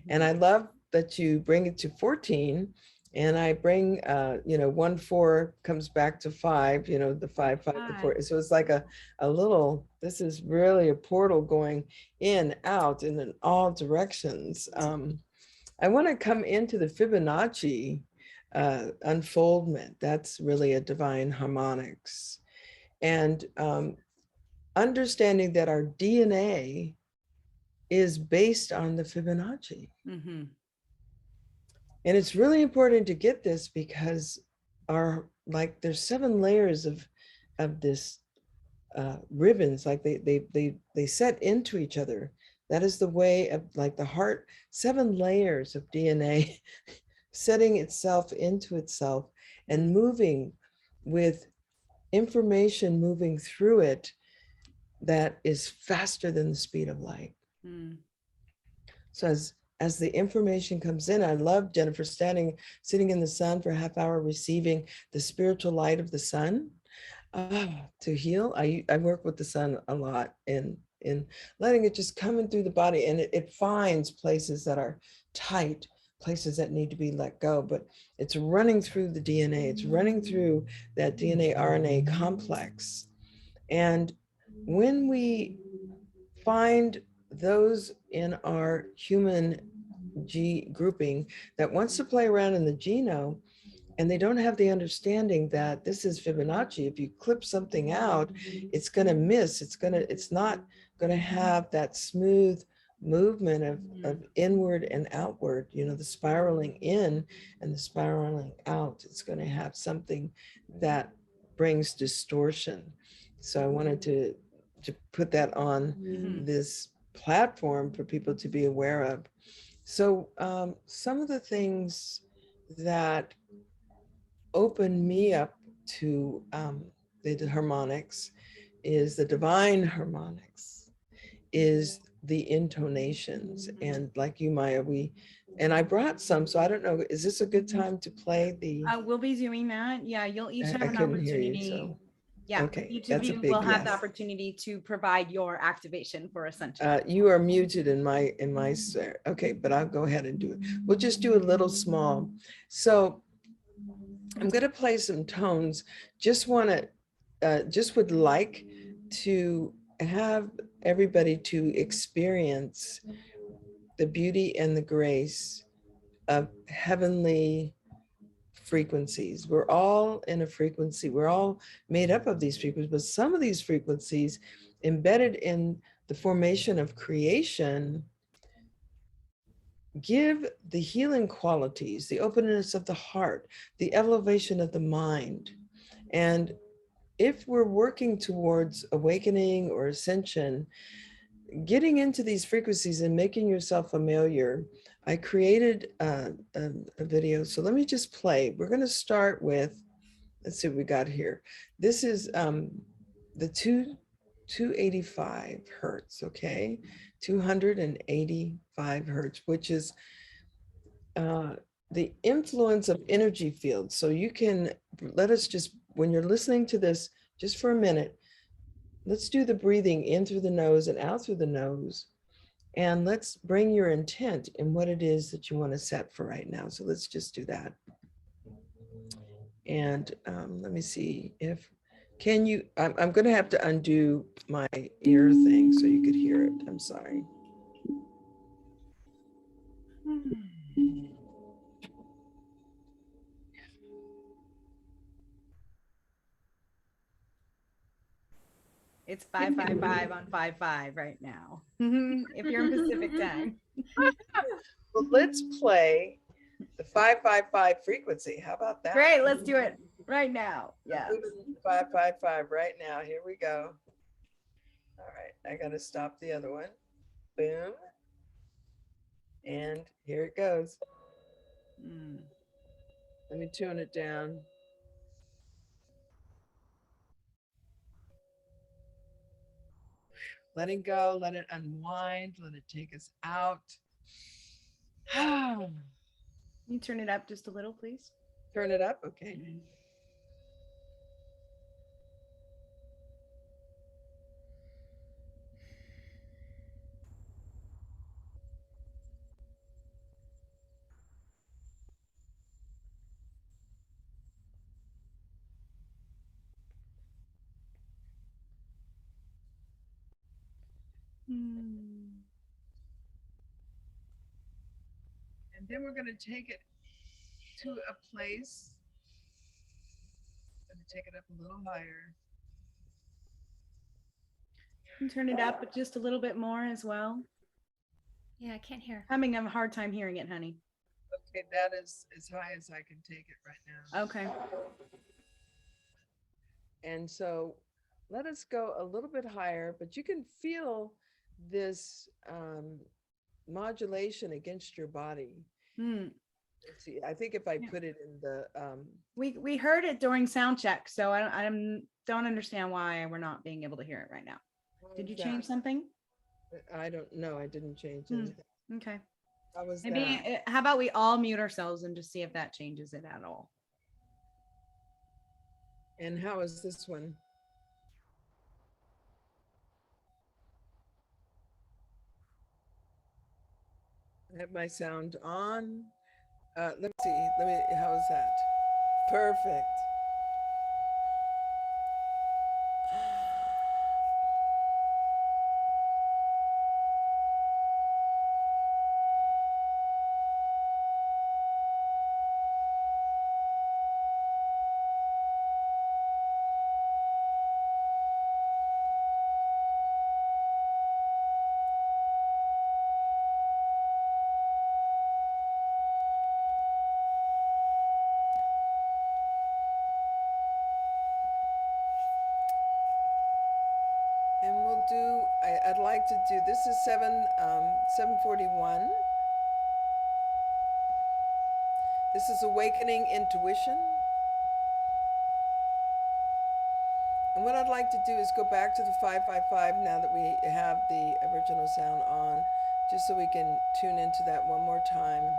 And I love that you bring it to 14, and I bring 1/4 comes back to 5, the 5, 5 to 4. So it's like a little, this is really a portal going in, out, and in all directions. I want to come into the Fibonacci unfoldment. That's really a divine harmonics. And understanding that our DNA is based on the Fibonacci. And it's really important to get this because there's 7 layers of this ribbons, like they set into each other. That is the way of like the heart, 7 layers of DNA setting itself into itself and moving with information moving through it that is faster than the speed of light. So as the information comes in, I love Jennifer sitting in the sun for a half hour, receiving the spiritual light of the sun to heal. I work with the sun a lot in letting it just come in through the body, and it finds places that are tight, places that need to be let go, but it's running through the DNA. It's running through that DNA RNA complex. And when we find those in our human G grouping that wants to play around in the genome, and they don't have the understanding that this is Fibonacci. If you clip something out, it's going to miss. It's not going to have that smooth movement of inward and outward, the spiraling in and the spiraling out. It's going to have something that brings distortion. So I wanted to put that on this platform for people to be aware of. So some of the things that opened me up to the harmonics is the divine harmonics, is the intonations. And like you, Maya, and I brought some, so I don't know, is this a good time to play the? We'll be doing that. Yeah, you'll each have I an couldn't hear opportunity. you, so. Yeah, Okay, each of that's a you big will have the yes. opportunity to provide your activation for Ascension. You are muted in my okay, but I'll go ahead and do it. We'll just do a little small. So I'm going to play some tones. Just would like to have everybody to experience the beauty and the grace of heavenly frequencies. We're all in a frequency. We're all made up of these frequencies, but some of these frequencies embedded in the formation of creation give the healing qualities, the openness of the heart, the elevation of the mind. And if we're working towards awakening or ascension, getting into these frequencies and making yourself familiar, I created a video. So let me just play. We're going to start with, let's see what we got here. This is the 285 hertz, okay? 285 hertz, which is the influence of energy fields. So you can, let us just, when you're listening to this, just for a minute, let's do the breathing in through the nose and out through the nose. And let's bring your intent in what it is that you want to set for right now. So let's just do that. And let me see if, can you, I'm going to have to undo my ear thing so you could hear it. I'm sorry. It's 555 on 55 right now. If you're in Pacific time. Well, let's play the 555 frequency. How about that? Great, let's do it right now. Yeah. 555 right now. Here we go. All right, I got to stop the other one. Boom. And here it goes. Mm. Let me tune it down. Letting go, let it unwind, let it take us out. Can you turn it up just a little, please? Turn it up, okay. Mm. And then we're going to take it to a place. Going to take it up a little higher. Can you turn it up just a little bit more as well? Yeah, I can't hear. Having a hard time hearing it, honey. Okay, that is as high as I can take it right now. Okay. And so let us go a little bit higher, but you can feel this modulation against your body. Mm. Let's see, I think if I put it in the We heard it during sound check, so I don't understand why we're not being able to hear it right now. Did you change something? I don't know. I didn't change Hmm. anything. Okay. How was Maybe that? how about we all mute ourselves and just see if that changes it at all. And how is this one? I have my sound on. Let's see. How is that? Perfect. And we'll do, I'd like to do, this is 741. This is awakening intuition. And what I'd like to do is go back to the 555 now that we have the original sound on, just so we can tune into that one more time.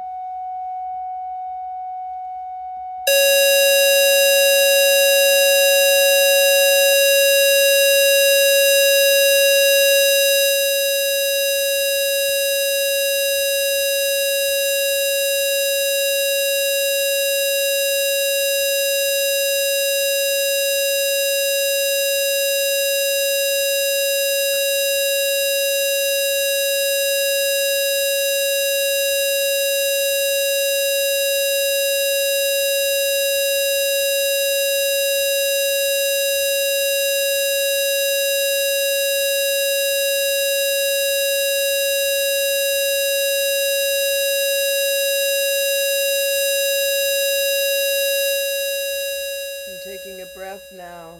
Taking a breath now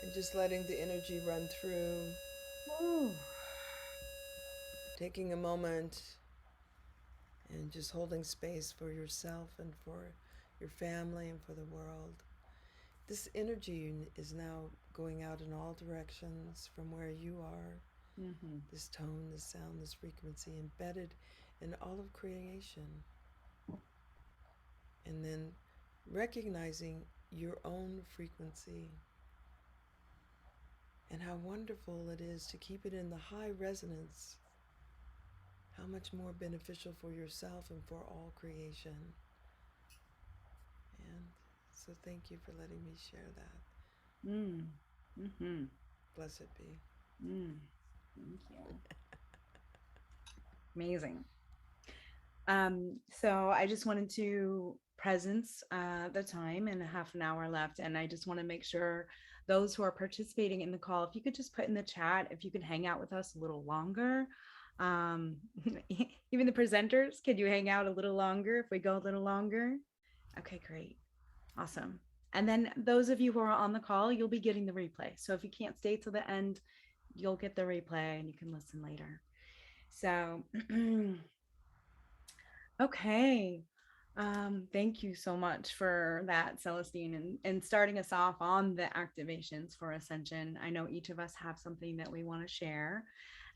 and just letting the energy run through. Ooh. Taking a moment and just holding space for yourself and for your family and for the world. This energy is now going out in all directions from where you are. Mm-hmm. This tone, this sound, this frequency embedded in all of creation. And then recognizing your own frequency and how wonderful it is to keep it in the high resonance, how much more beneficial for yourself and for all creation. And so thank you for letting me share that. Mm-hmm. Blessed be. Thank you. Amazing. So I just wanted to presence the time and half an hour left, and I just want to make sure those who are participating in the call, if you could just put in the chat if you could hang out with us a little longer. Even the presenters, could you hang out a little longer if we go a little longer? Okay, great. Awesome. And then those of you who are on the call, you'll be getting the replay. So if you can't stay till the end, you'll get the replay and you can listen later. So, okay. Thank you so much for that, Celestine, and starting us off on the activations for Ascension. I know each of us have something that we want to share.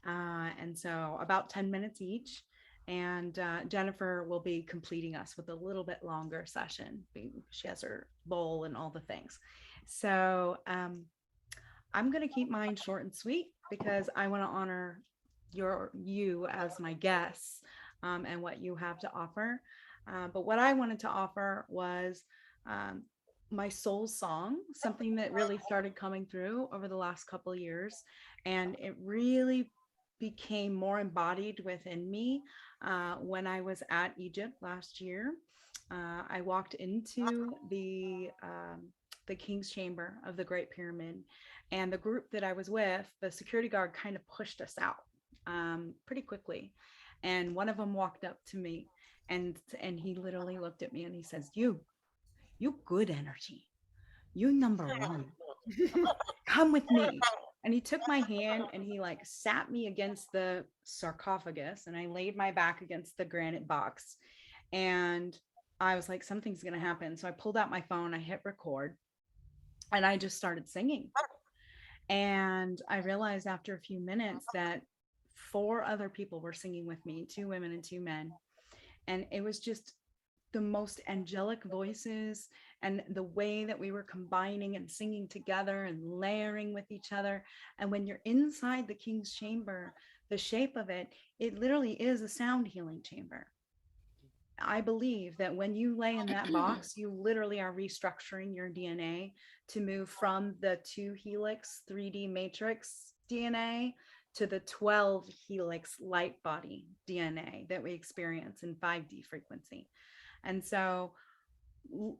And so about 10 minutes each. And Jennifer will be completing us with a little bit longer session. She has her bowl and all the things. So I'm going to keep mine short and sweet because I want to honor you as my guests and what you have to offer. But what I wanted to offer was um, my soul song, something that really started coming through over the last couple of years. And it really became more embodied within me when I was at Egypt last year. I walked into the King's Chamber of the Great Pyramid, and the group that I was with, the security guard kind of pushed us out pretty quickly. And one of them walked up to me and he literally looked at me and he says, you good energy. You number one. Come with me. And he took my hand and he like sat me against the sarcophagus and I laid my back against the granite box. And I was like, something's going to happen. So I pulled out my phone, I hit record, and I just started singing. And I realized after a few minutes that 4 other people were singing with me, 2 women and 2 men. And it was just the most angelic voices, and the way that we were combining and singing together and layering with each other. And when you're inside the King's Chamber, the shape of it, it literally is a sound healing chamber. I believe that when you lay in that box, you literally are restructuring your DNA to move from the 2 helix 3D matrix DNA to the 12 helix light body DNA that we experience in 5D frequency. And so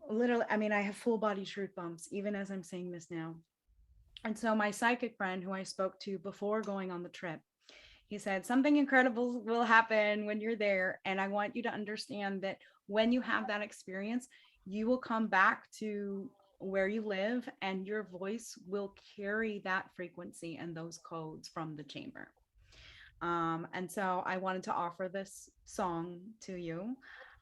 literally, I mean, I have full body truth bumps even as I'm saying this now. And so my psychic friend who I spoke to before going on the trip, he said, something incredible will happen when you're there. And I want you to understand that when you have that experience, you will come back to where you live and your voice will carry that frequency and those codes from the chamber. And so I wanted to offer this song to you.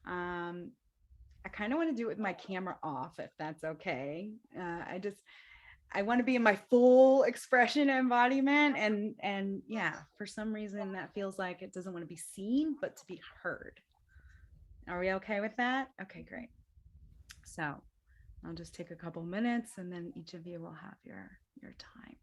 I kind of want to do it with my camera off, if that's okay. I want to be in my full expression embodiment, and yeah, for some reason that feels like it doesn't want to be seen but to be heard. Are we okay with that? Okay, great. So I'll just take a couple minutes and then each of you will have your time.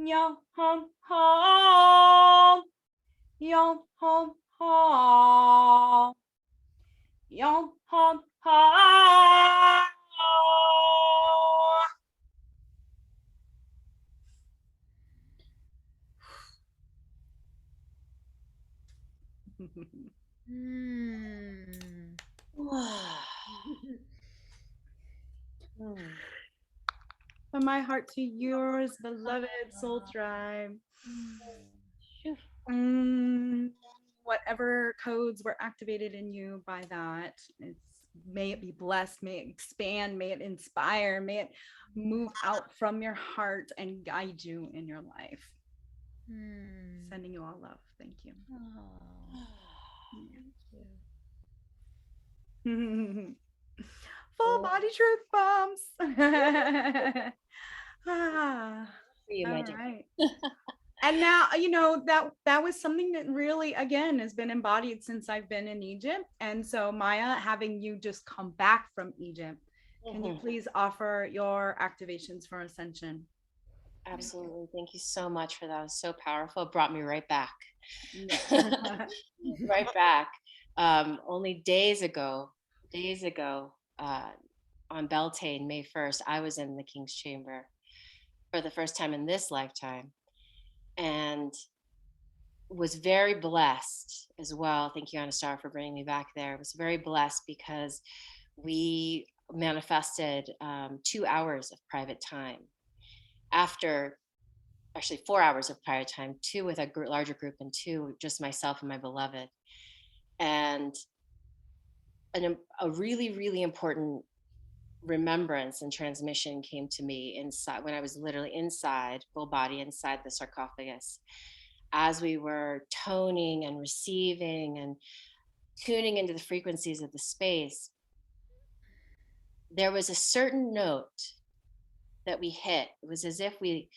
Yo hum hum. Yo hum hum. Yo hum hum. Mm. Hmm. From my heart to yours, beloved soul tribe. Phew. Whatever codes were activated in you by that, may it be blessed, may it expand, may it inspire, may it move out from your heart and guide you in your life. Mm. Sending you all love. Thank you. Oh, thank you. Full body truth bombs. Ah, For you, all my dear. right. And now, that was something that really, again, has been embodied since I've been in Egypt. And so, Maya, having you just come back from Egypt, can you Mhm. please offer your activations for Ascension? Absolutely. Thank you so much for that. It was so powerful. It brought me right back. Yeah. Right back. Only days ago, on Beltane, May 1st, I was in the King's Chamber for the first time in this lifetime and was very blessed as well. Thank you, Anastar, for bringing me back there. I was very blessed because we manifested 2 hours of private time after actually 4 hours of private time, two with a larger group and two just myself and my beloved. And a really, really important remembrance and transmission came to me inside when I was literally inside, full body inside the sarcophagus, as we were toning and receiving and tuning into the frequencies of the space. There was a certain note that we hit. It was as if we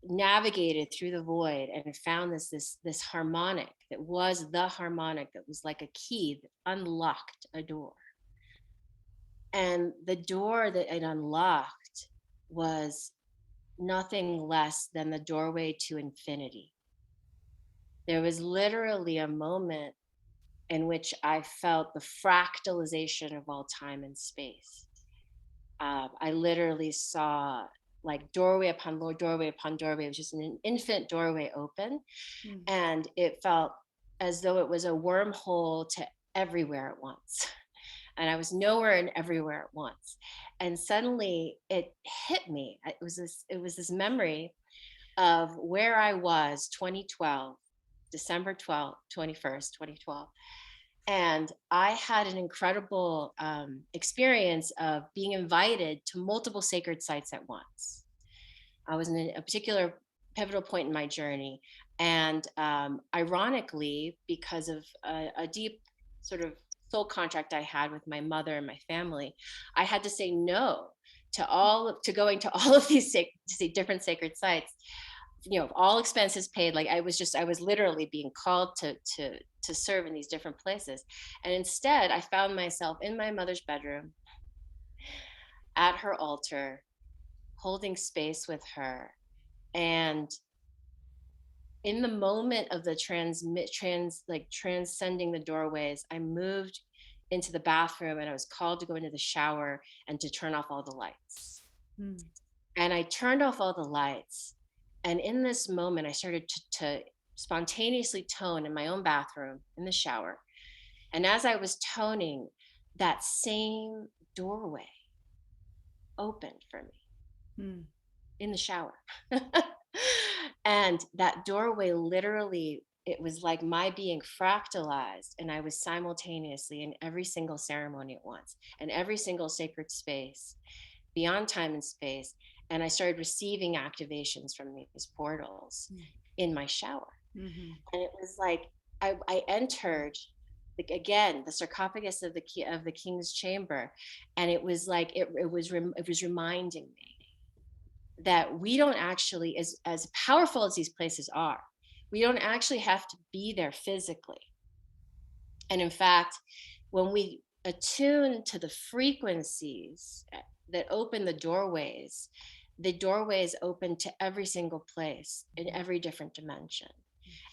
navigated through the void and found this harmonic that was the harmonic that was like a key that unlocked a door. And the door that it unlocked was nothing less than the doorway to infinity. There was literally a moment in which I felt the fractalization of all time and space. I literally saw like doorway upon doorway upon doorway. It was just an infinite doorway open. Mm. And it felt as though it was a wormhole to everywhere at once. And I was nowhere and everywhere at once. And suddenly it hit me. It was this memory of where I was 2012, December 12th, 21st, 2012. And I had an incredible experience of being invited to multiple sacred sites at once. I was in a particular pivotal point in my journey. And ironically, because of a deep sort of soul contract I had with my mother and my family, I had to say no to going to all of these different sacred sites, all expenses paid. Like I was literally being called to serve in these different places. And instead I found myself in my mother's bedroom at her altar, holding space with her. And in the moment of the transcending the doorways, I moved into the bathroom and I was called to go into the shower and to turn off all the lights. Mm. And I turned off all the lights. And in this moment, I started to spontaneously tone in my own bathroom, in the shower. And as I was toning, that same doorway opened for me in the shower. And that doorway literally, it was like my being fractalized. And I was simultaneously in every single ceremony at once and every single sacred space beyond time and space. And I started receiving activations from these portals in my shower. Mm-hmm. And it was like I entered, like, again, the sarcophagus of the King's Chamber, and it was like it was reminding me that we don't actually, as powerful as these places are, we don't actually have to be there physically. And in fact, when we attune to the frequencies that open the doorways, the doorway is open to every single place in every different dimension.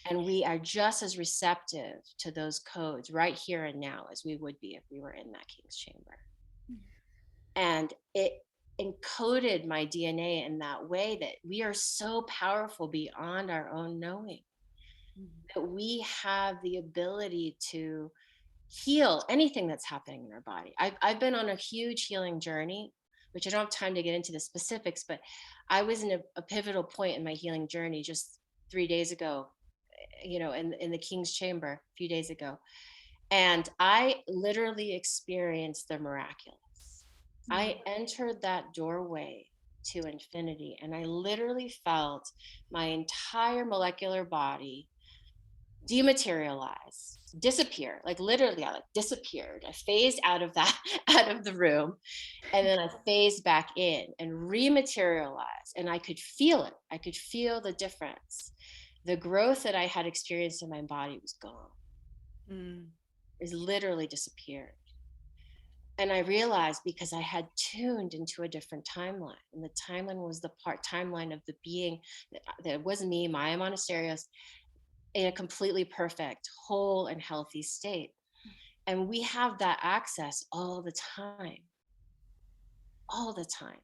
And we are just as receptive to those codes right here and now as we would be if we were in that King's Chamber. And it encoded my DNA in that way that we are so powerful beyond our own knowing, that we have the ability to heal anything that's happening in our body. I've been on a huge healing journey, which I don't have time to get into the specifics, but I was in a pivotal point in my healing journey just 3 days ago, you know, in the King's Chamber a few days ago. And I literally experienced the miraculous. I entered that doorway to infinity, and I literally felt my entire molecular body dematerialize, disappear. Like literally, I like disappeared. I phased out of that, out of the room, and then I phased back in and rematerialized. And I could feel it. I could feel the difference. The growth that I had experienced in my body was gone. It literally disappeared. And I realized because I had tuned into a different timeline, and the timeline was the timeline of the being that was me, Maya Monasterios, in a completely perfect, whole, and healthy state. And we have that access all the time, all the time.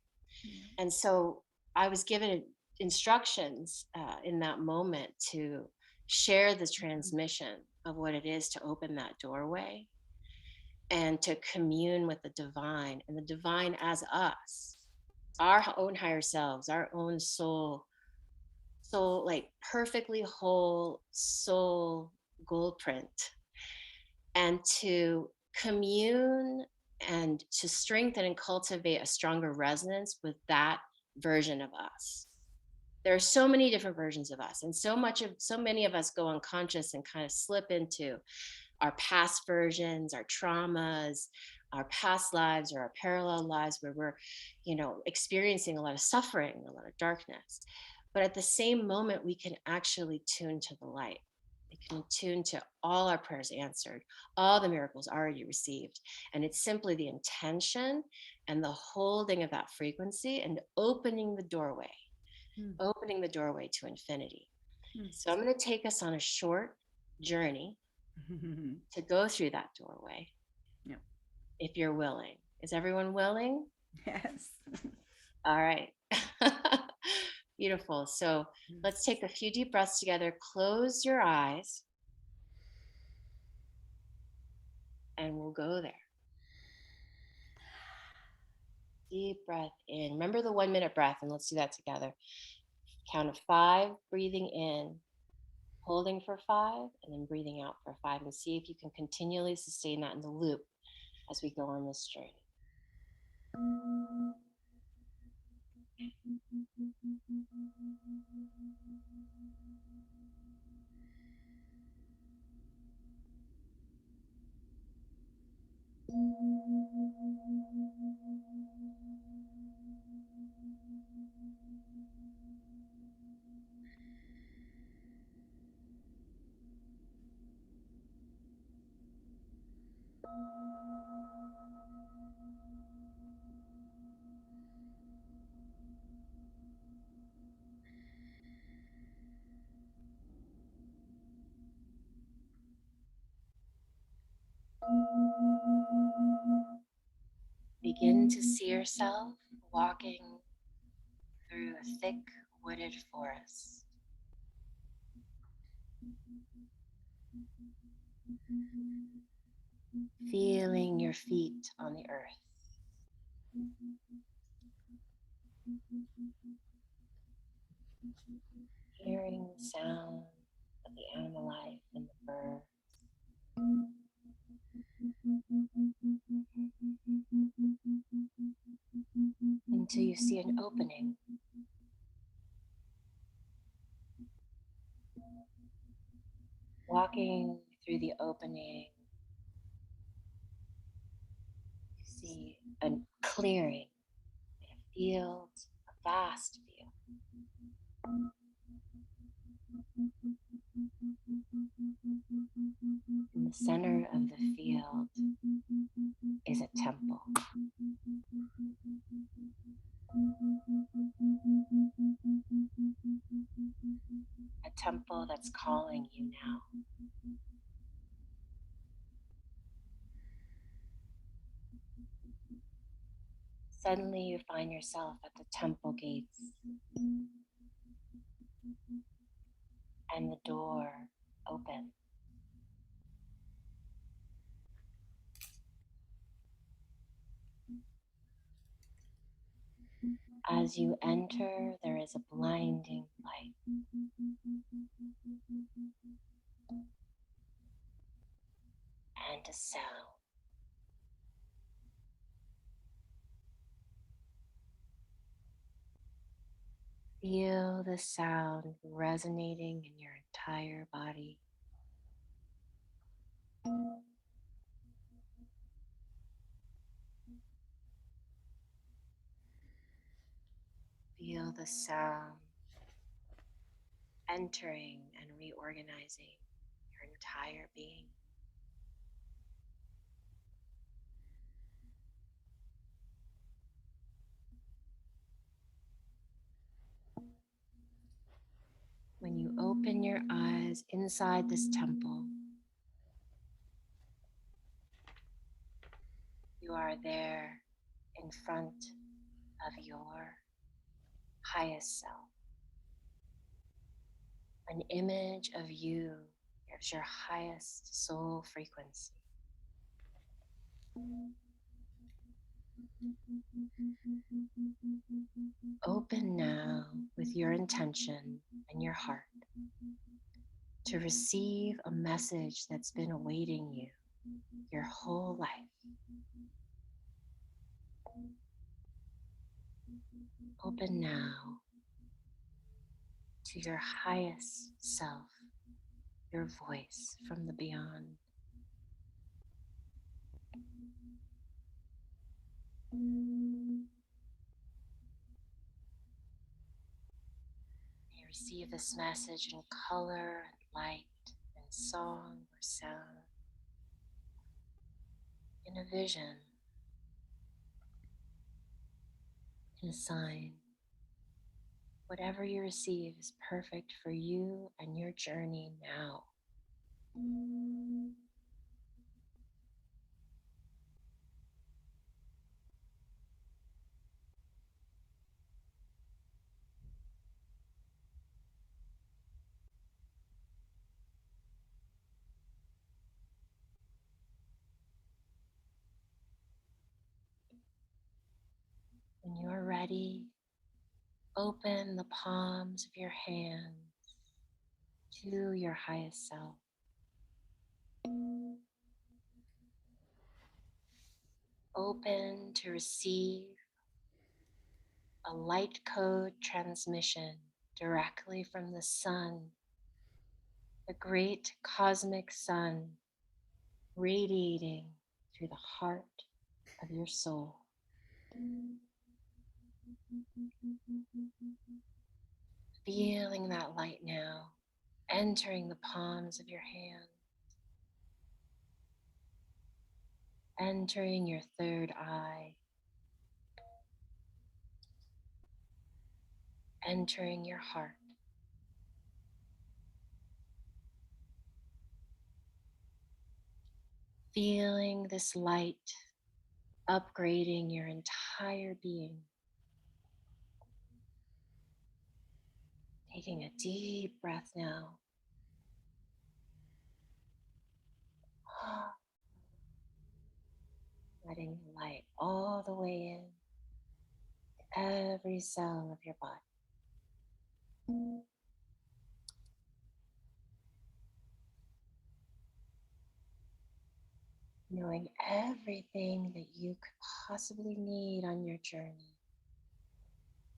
And so I was given instructions in that moment to share the transmission of what it is to open that doorway and to commune with the divine, and the divine as us, our own higher selves, our own soul, like perfectly whole soul gold print, and to commune and to strengthen and cultivate a stronger resonance with that version of us. There are so many different versions of us, and so many of us go unconscious and kind of slip into our past versions, our traumas, our past lives, or our parallel lives where we're, you know, experiencing a lot of suffering, a lot of darkness. But at the same moment, we can actually tune to the light. We can tune to all our prayers answered, all the miracles already received. And it's simply the intention and the holding of that frequency and opening the doorway to infinity. So I'm going to take us on a short journey to go through that doorway. Yep. If you're willing. Is everyone willing? Yes. All right. Beautiful. So let's take a few deep breaths together. Close your eyes. And we'll go there. Deep breath in. Remember the 1 minute breath, and let's do that together. Count of 5, breathing in, holding for 5, and then breathing out for 5, and see if you can continually sustain that in the loop as we go on this journey. Begin to see yourself walking through a thick wooded forest. Feeling your feet on the earth. Hearing the sound of the animal life and the birds. Until you see an opening. Walking through the opening, you see a clearing, a field, a vast field. In the center of the field is a temple. temple that's calling you now. Suddenly you find yourself at the temple gates and the door open. As you enter, there is a blinding light. And a sound. Feel the sound resonating in your entire body. Feel the sound entering and reorganizing your entire being. When you open your eyes inside this temple, you are there in front of your highest self. An image of you gives your highest soul frequency. Open now with your intention and your heart to receive a message that's been awaiting you your whole life. Open now to your highest self, your voice from the beyond. You receive this message in color and light and song or sound, in a vision, in a sign. Whatever you receive is perfect for you and your journey now. When you're ready, open the palms of your hands to your highest self. Open to receive a light code transmission directly from the sun, the great cosmic sun, radiating through the heart of your soul. Feeling that light now, entering the palms of your hand, entering your third eye, entering your heart. Feeling this light upgrading your entire being. Taking a deep breath now. Letting the light all the way in to every cell of your body. Knowing everything that you could possibly need on your journey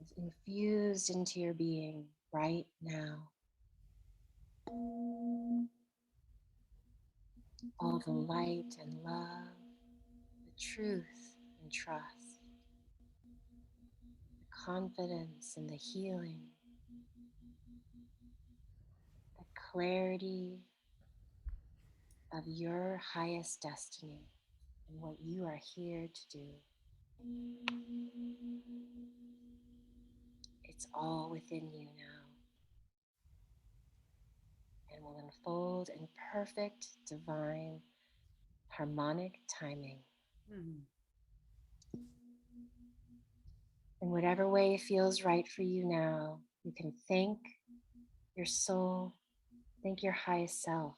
is infused into your being right now. All the light and love, the truth and trust, the confidence and the healing, the clarity of your highest destiny and what you are here to do. It's all within you now. will unfold in perfect divine harmonic timing. In whatever way feels right for you now, you can thank your soul, thank your highest self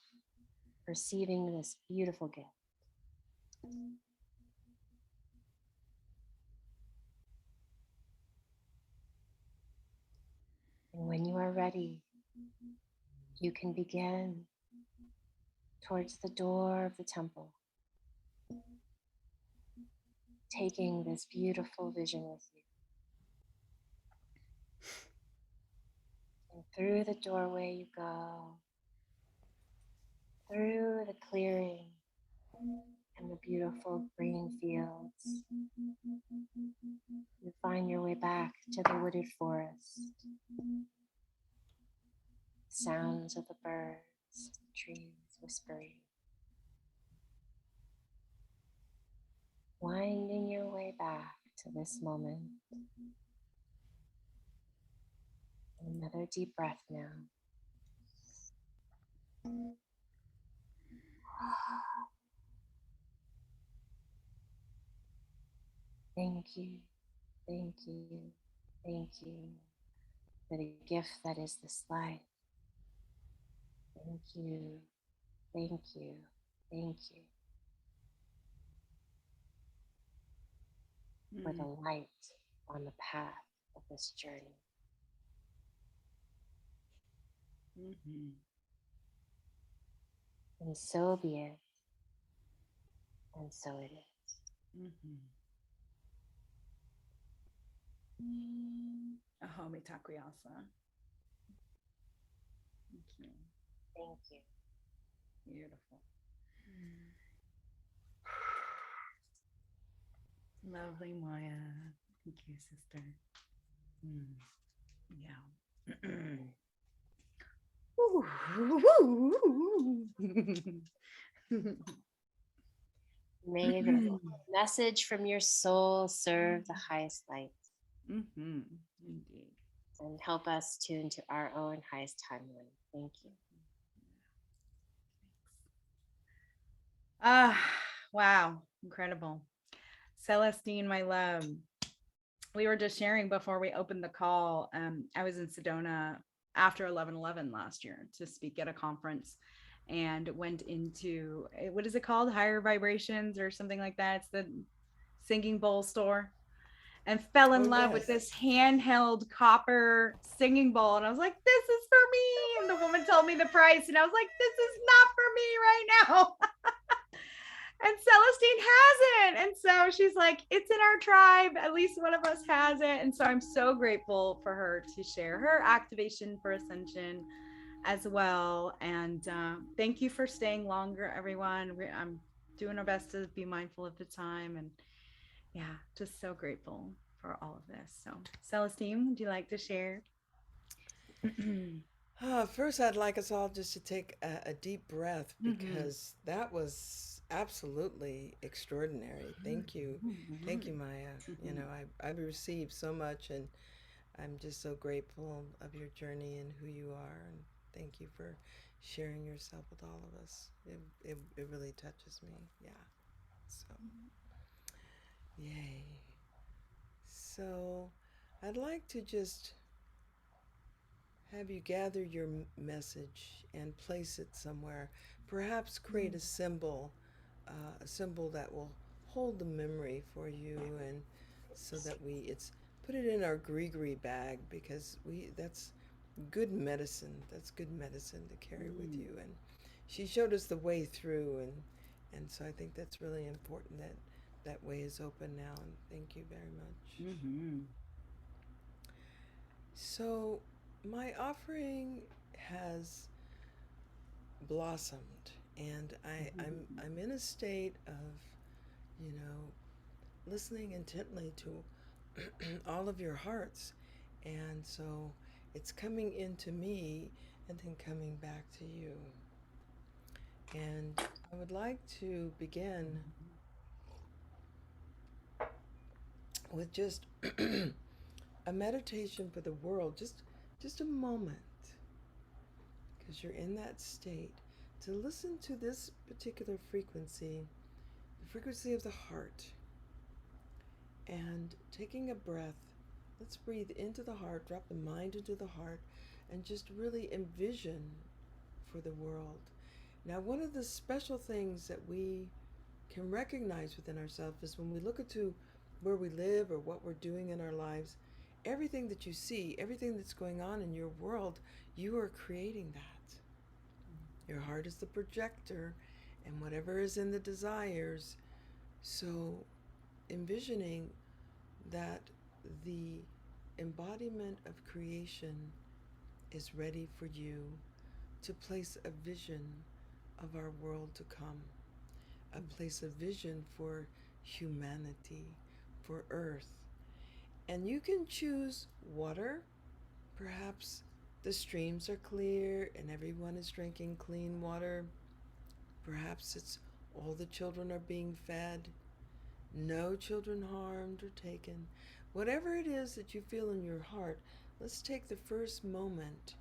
for receiving this beautiful gift. And when you are ready, you can begin towards the door of the temple, taking this beautiful vision with you. And through the doorway you go, through the clearing and the beautiful green fields. You find your way back to the wooded forest. Sounds of the birds, trees whispering. Winding your way back to this moment. Another deep breath now. Thank you, thank you, thank you for the gift that is this life. Thank you, thank you, thank you for the light on the path of this journey. And so be it, and so it is. Ahome Takoyasa. Thank you. Thank you. Beautiful. Lovely Maya. Thank you, sister. Yeah. May the message from your soul serve the highest light. Indeed. And help us tune to our own highest timeline. Thank you. Wow. Incredible. Celestine, my love. We were just sharing before we opened the call. I was in Sedona after 11/11 last year to speak at a conference and went into, what is it called? Higher Vibrations or something like that. It's the singing bowl store, and fell in love with this handheld copper singing bowl. And I was like, this is for me. And the woman told me the price. And I was like, this is not for me right now. And Celestine has it. And so she's like, it's in our tribe. At least one of us has it. And so I'm so grateful for her to share her activation for Ascension as well. And thank you for staying longer, everyone. I'm doing our best to be mindful of the time. And yeah, just so grateful for all of this. So Celestine, would you like to share? First, I'd like us all just to take a deep breath, because that was absolutely extraordinary. Thank you. Thank you, Maya. You know, I've received so much, and I'm just so grateful of your journey and who you are. And thank you for sharing yourself with all of us. It really touches me. Yeah. So, yay. So, I'd like to just have you gather your message and place it somewhere. Perhaps create a symbol that will hold the memory for you, and so that it's put it in our gree bag, because that's good medicine. That's good medicine to carry with you. And she showed us the way through, and so I think that's really important that way is open now. And thank you very much. So my offering has blossomed, and I'm in a state of, you know, listening intently to all of your hearts, and so it's coming into me and then coming back to you. And I would like to begin with just a meditation for the world, just a moment, because you're in that state, to listen to this particular frequency, the frequency of the heart. And taking a breath, let's breathe into the heart, drop the mind into the heart, and just really envision for the world. Now, one of the special things that we can recognize within ourselves is when we look into where we live or what we're doing in our lives, everything that you see, everything that's going on in your world, you are creating that. Your heart is the projector, and whatever is in the desires. So envisioning that the embodiment of creation is ready for you to place a vision of our world to come, a place of vision for humanity, for Earth. And you can choose water. Perhaps the streams are clear and everyone is drinking clean water. Perhaps it's all the children are being fed, no children harmed or taken. Whatever it is that you feel in your heart, let's take the first moment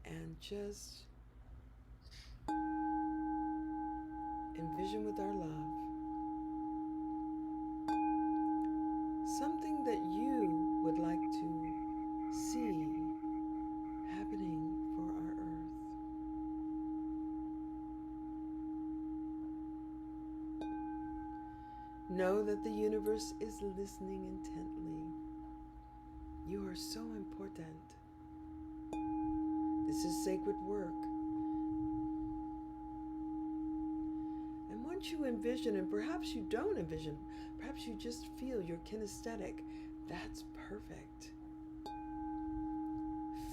and just envision with our love something that you would like to see happening for our Earth. Know that the universe is listening intently. You are so important. This is sacred work. And once you envision, and perhaps you don't envision, perhaps you just feel you're kinesthetic, that's perfect.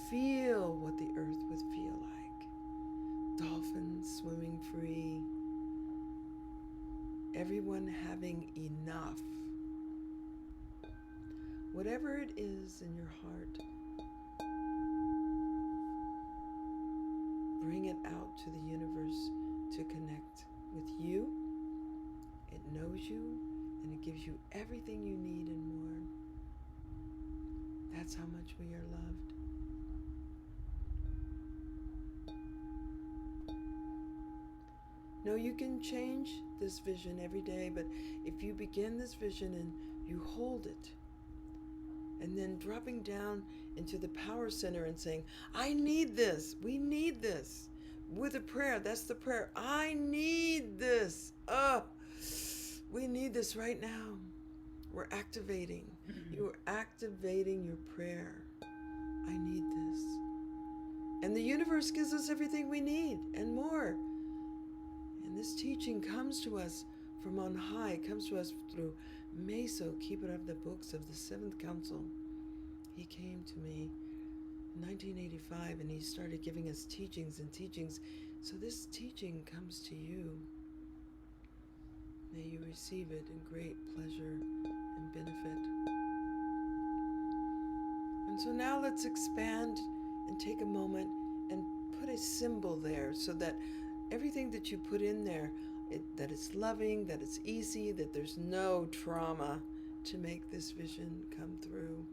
Feel what the earth would feel like. Dolphins swimming free. Everyone having enough. Whatever it is in your heart, bring it out to the universe to connect with you. It knows you, and it gives you everything you need and more. That's how much we are loved. No, you can change this vision every day, but if you begin this vision and you hold it, and then dropping down into the power center and saying, I need this, we need this. With a prayer, that's the prayer. I need this. We need this right now. We're activating. You are activating your prayer. I need this. And the universe gives us everything we need and more. And this teaching comes to us from on high, comes to us through Meso, keeper of the books of the Seventh Council. He came to me in 1985 and he started giving us teachings and teachings. So this teaching comes to you. May you receive it in great pleasure and benefit. And so now let's expand and take a moment and put a symbol there so that everything that you put in there, that it's loving, that it's easy, that there's no trauma to make this vision come through.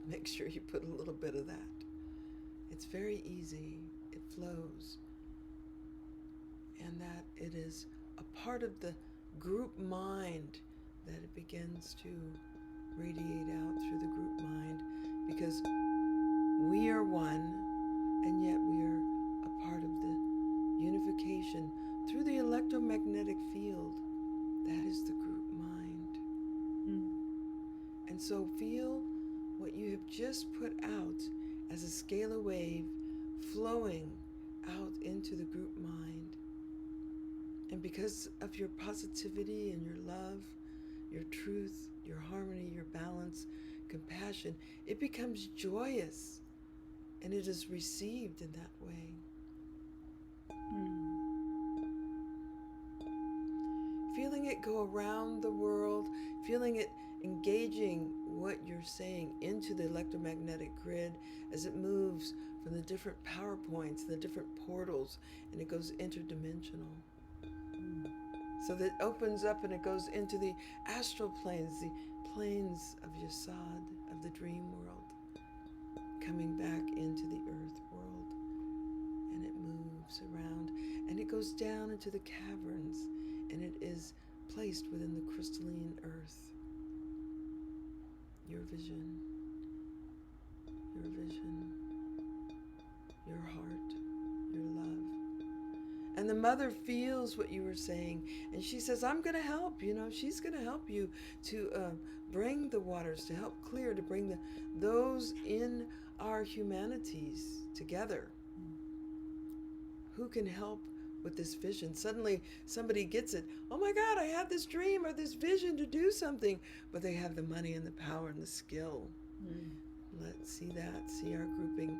Make sure you put a little bit of that. It's very easy. It flows. And that it is a part of the group mind that it begins to radiate out through the group mind, because we are one, and yet we are a part of the unification through the electromagnetic field. That is the group mind. And so feel what you have just put out as a scalar wave flowing out into the group mind. And because of your positivity and your love, your truth, your harmony, your balance, compassion, it becomes joyous, and it is received in that way. Feeling it go around the world, feeling it engaging what you're saying into the electromagnetic grid as it moves from the different power points, the different portals, and it goes interdimensional. So that it opens up and it goes into the astral planes, the planes of Yasad, of the dream world, coming back into the earth world. moves around, and it goes down into the caverns, and it is placed within the crystalline earth. Your vision, your vision, your heart, your love. And the mother feels what you were saying, and she says, I'm going to help. She's going to help you to bring the waters, to help clear, to bring those in our humanities together who can help with this vision. Suddenly somebody gets it. Oh my God, I had this dream or this vision to do something, but they have the money and the power and the skill. Let's see that, see our grouping.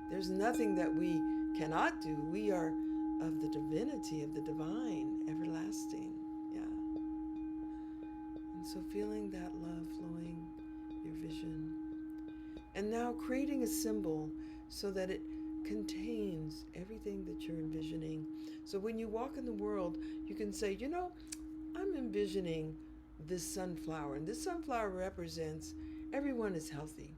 There's nothing that we cannot do. We are of the divinity, of the divine, everlasting. Yeah. And so feeling that love flowing, your vision. And now creating a symbol so that it contains everything that you're envisioning. So when you walk in the world, you can say, I'm envisioning this sunflower, and this sunflower represents everyone is healthy.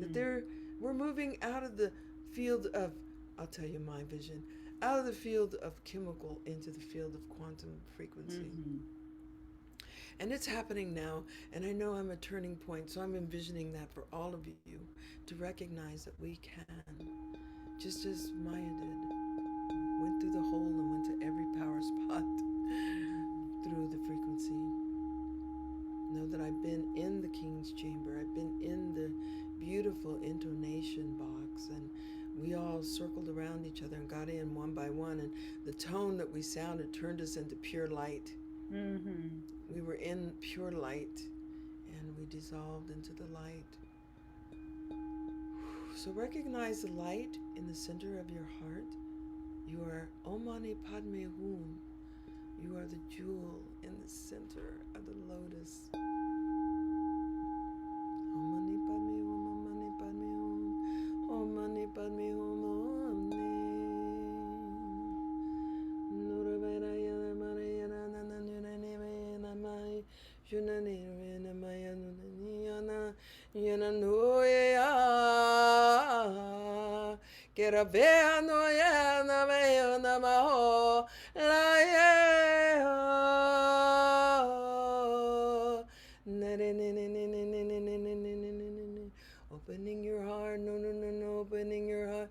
That we're moving out of the field of, I'll tell you my vision, out of the field of chemical into the field of quantum frequency. And it's happening now, and I know I'm a turning point, so I'm envisioning that for all of you to recognize that we can, just as Maya did, went through the hole and went to every power spot through the frequency. Know that I've been in the King's Chamber, I've been in the beautiful intonation box, and we all circled around each other and got in one by one, and the tone that we sounded turned us into pure light. We were in pure light, and we dissolved into the light. So recognize the light in the center of your heart. You are Om Mani Padme Hum. You are the jewel in the center of the lotus. Om Mani Padme Hum, Om Mani Padme Hum, Om Mani Padme Hum, Om Mani. Opening your heart, no, opening your heart,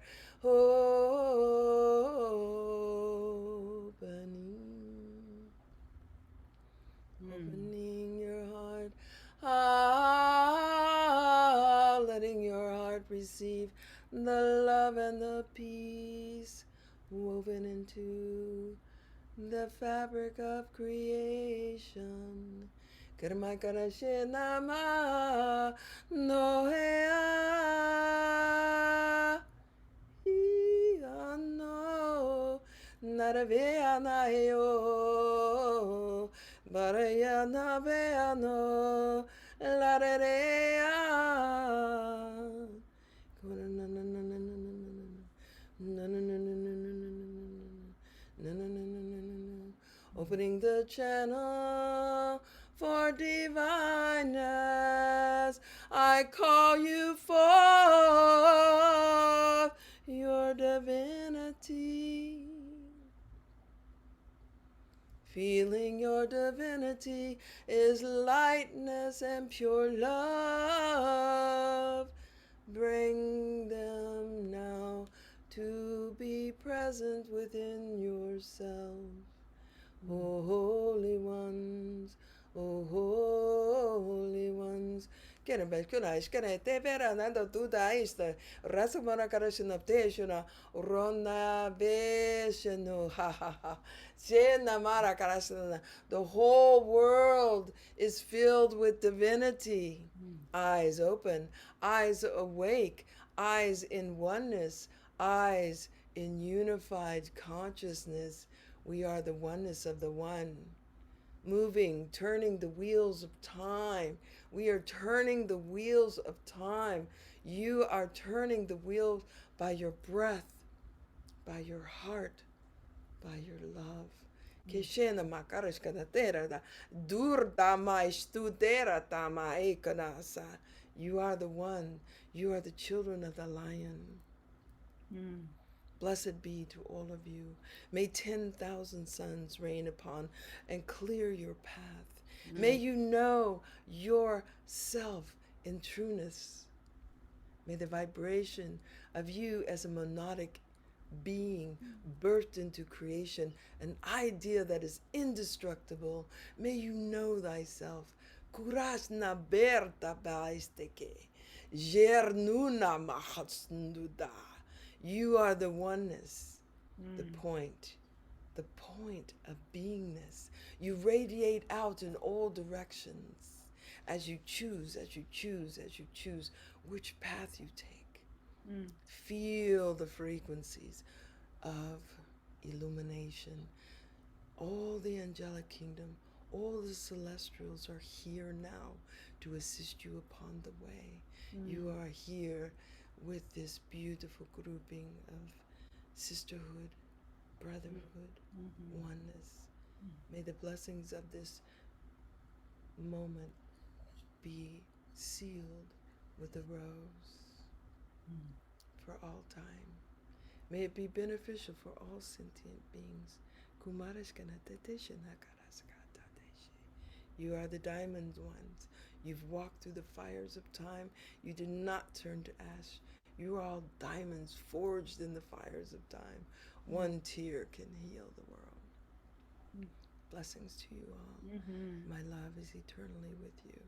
opening your heart, letting your heart receive the love and the peace woven into the fabric of creation. Karma karashe nama nohea no naravea yo barayana veano larerea. Opening the channel for divineness, I call you forth, your divinity. Feeling your divinity is lightness and pure love. Bring them now to be present within yourself. Oh, holy ones, oh, holy ones. Kena beskuna iskena te vera nando tuda ista rasumana karashina teshuna rona beshenu ha ha ha. Sena mara karashina. The whole world is filled with divinity. Eyes open, eyes awake, eyes in oneness, eyes in unified consciousness. We are the oneness of the one, moving, turning the wheels of time. We are turning the wheels of time. You are turning the wheels by your breath, by your heart, by your love. Keshena makarashkana tera durda maistudera tama ekanasa. You are the one. You are the children of the lion. Blessed be to all of you. May 10,000 suns rain upon and clear your path. May you know yourself in trueness. May the vibration of you as a monadic being birthed into creation, an idea that is indestructible. May you know thyself. Kurashna berta baisteke. Jernuna mahatsnduda. You are the oneness, the point of beingness. You radiate out in all directions as you choose which path you take. Feel the frequencies of illumination. All the angelic kingdom, all the celestials are here now to assist you upon the way. You are here with this beautiful grouping of sisterhood, brotherhood, oneness. May the blessings of this moment be sealed with a rose for all time. May it be beneficial for all sentient beings. You are the diamond ones. You've walked through the fires of time. You did not turn to ash. You are all diamonds forged in the fires of time. One tear can heal the world. Blessings to you all. My love is eternally with you.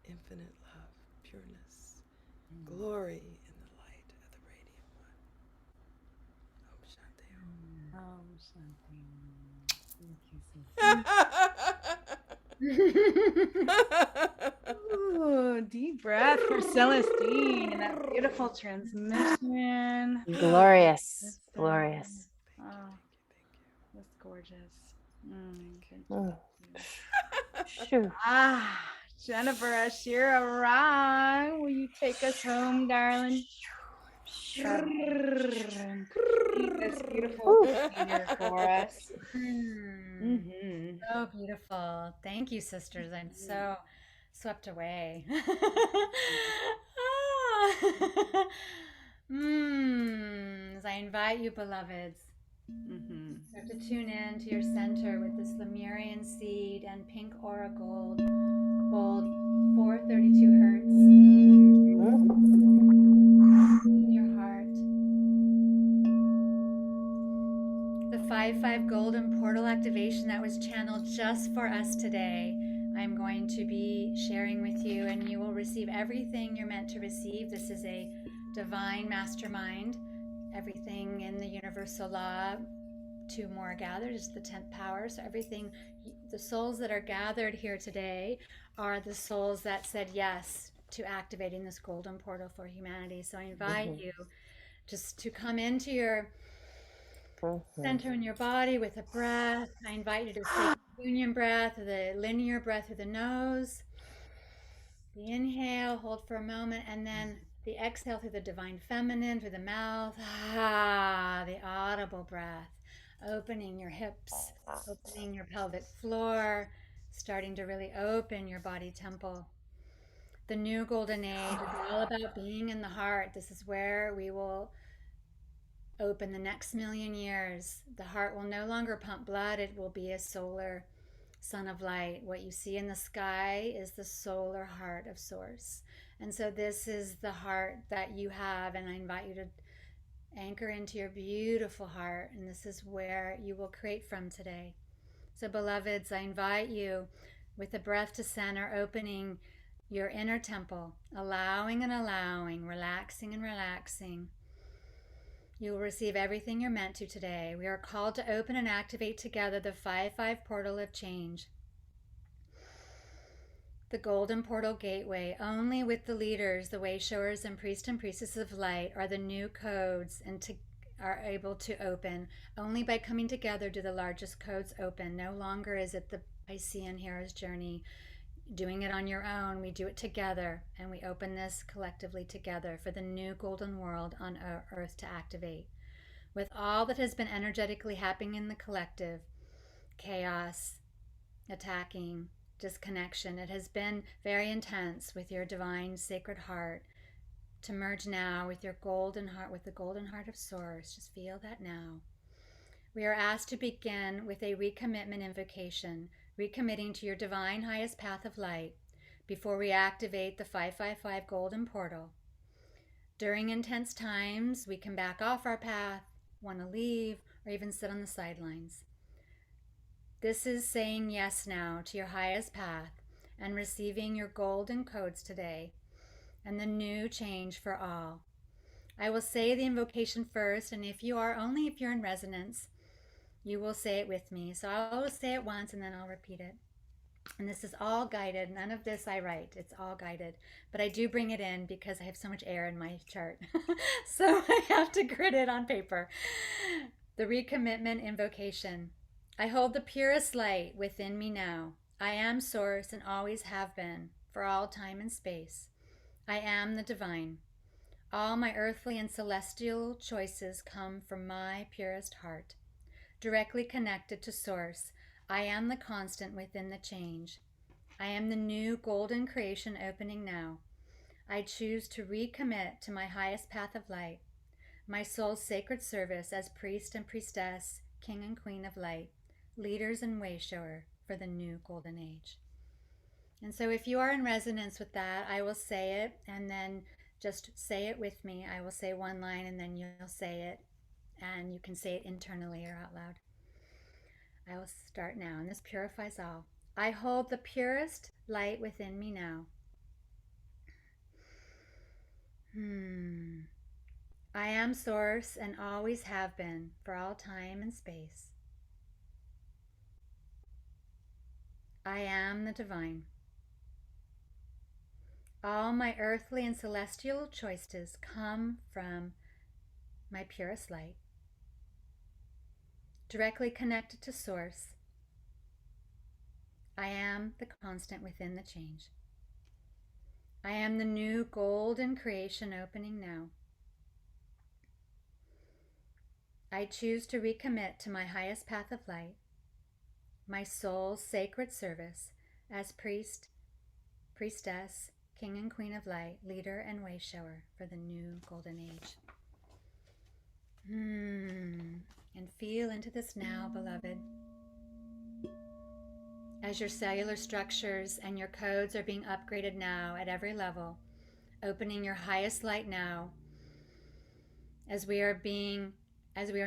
Infinite love, pureness, glory in the light of the radiant one. Om Shanti. Ooh, deep breath for Celestine and that beautiful transmission. Glorious, So, glorious. oh, that's gorgeous. Shoo. Jennifer Ashira Rang, will you take us home, darling? Keep this beautiful here for us. So beautiful. Thank you, sisters. I'm so swept away. As I invite you, beloveds, start to tune in to your center with this Lemurian seed and pink aura gold, bold 432 hertz in your heart. The 5-5 golden portal activation that was channeled just for us today, I'm going to be sharing with you, and you will receive everything you're meant to receive. This is a divine mastermind. Everything in the universal law, two more gathered is the 10th power. So everything, the souls that are gathered here today are the souls that said yes to activating this golden portal for humanity. So I invite you just to come into your center in your body with a breath. I invite you to take the union breath, the linear breath through the nose. The inhale, hold for a moment, and then the exhale through the divine feminine, through the mouth. The audible breath. Opening your hips, opening your pelvic floor, starting to really open your body temple. The new golden age is all about being in the heart. This is where we will open the next million years. The heart will no longer pump blood. It will be a solar sun of light. What you see in the sky is the solar heart of source. And so this is the heart that you have, and I invite you to anchor into your beautiful heart, and this is where you will create from today. So beloveds, I invite you with the breath to center, opening your inner temple, allowing and allowing, relaxing and relaxing. You will receive everything you're meant to today. We are called to open and activate together the 5-5 portal of change. The golden portal gateway. Only with the leaders, the way showers and priests and priestesses of light are the new codes and are able to open. Only by coming together do the largest codes open. No longer is it the Piscean hero's journey, doing it on your own. We do it together, and we open this collectively together for the new golden world on earth to activate. With all that has been energetically happening in the collective, chaos, attacking, disconnection, it has been very intense with your divine sacred heart to merge now with your golden heart, with the golden heart of Source. Just feel that now. We are asked to begin with a recommitment invocation, recommitting to your divine highest path of light before we activate the 555 golden portal. During intense times, we can back off our path, want to leave, or even sit on the sidelines. This is saying yes now to your highest path and receiving your golden codes today and the new change for all. I will say the invocation first, and if you're in resonance, you will say it with me. So I'll say it once and then I'll repeat it. And this is all guided. None of this I write. It's all guided. But I do bring it in because I have so much air in my chart. So I have to grid it on paper. The recommitment invocation. I hold the purest light within me now. I am Source and always have been for all time and space. I am the divine. All my earthly and celestial choices come from my purest heart. Directly connected to Source, I am the constant within the change. I am the new golden creation opening now. I choose to recommit to my highest path of light, my soul's sacred service as priest and priestess, king and queen of light, leaders and way shower for the new golden age. And so if you are in resonance with that, I will say it and then just say it with me. I will say one line and then you'll say it, and you can say it internally or out loud. I will start now, and this purifies all. I hold the purest light within me now. I am Source and always have been for all time and space. I am the divine. All my earthly and celestial choices come from my purest light. Directly connected to Source, I am the constant within the change. I am the new golden creation opening now. I choose to recommit to my highest path of light, my soul's sacred service as priest, priestess, king and queen of light, leader and way shower for the new golden age. And feel into this now, beloved. As your cellular structures and your codes are being upgraded now at every level, opening your highest light now, as we are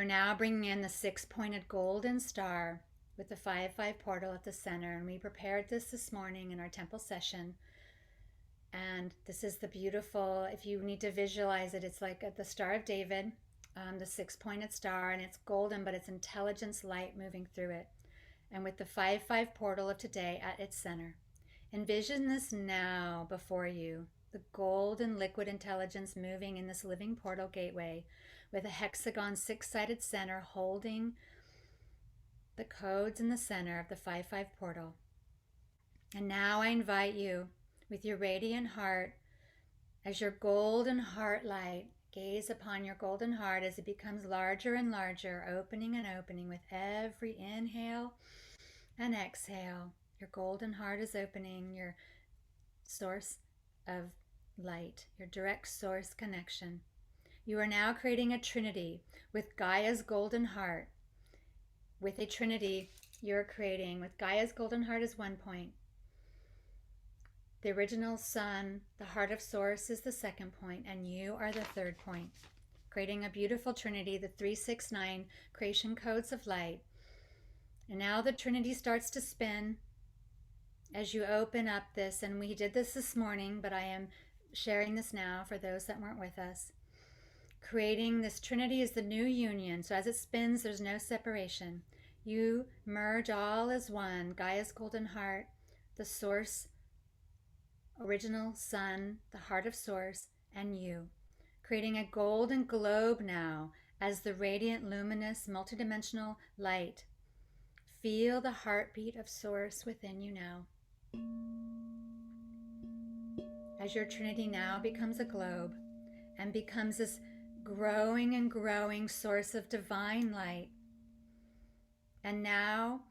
now bringing in the 6-pointed golden star with the 5-5 portal at the center. And we prepared this morning in our temple session. And this is the beautiful, if you need to visualize it, it's like the Star of David, the 6-pointed star, and it's golden, but it's intelligence light moving through it. And with the 5-5 portal of today at its center. Envision this now before you, the golden liquid intelligence moving in this living portal gateway with a hexagon 6-sided center holding the codes in the center of the 5-5 portal. And now I invite you with your radiant heart, as your golden heart light, gaze upon your golden heart as it becomes larger and larger, opening and opening with every inhale and exhale. Your golden heart is opening, your source of light, your direct source connection. You are now creating a trinity with Gaia's golden heart. With a trinity, you're creating, with Gaia's golden heart is 1 point. The original sun, the heart of source, is the 2nd point, and you are the 3rd point. Creating a beautiful trinity, the 369 creation codes of light. And now the trinity starts to spin as you open up this, and we did this morning, but I am sharing this now for those that weren't with us. Creating this trinity is the new union, so as it spins, there's no separation. You merge all as one, Gaia's golden heart, the source, original sun, the heart of source, and you, creating a golden globe now as the radiant, luminous, multidimensional light. Feel the heartbeat of source within you now. As your trinity now becomes a globe and becomes this growing and growing source of divine light. And now,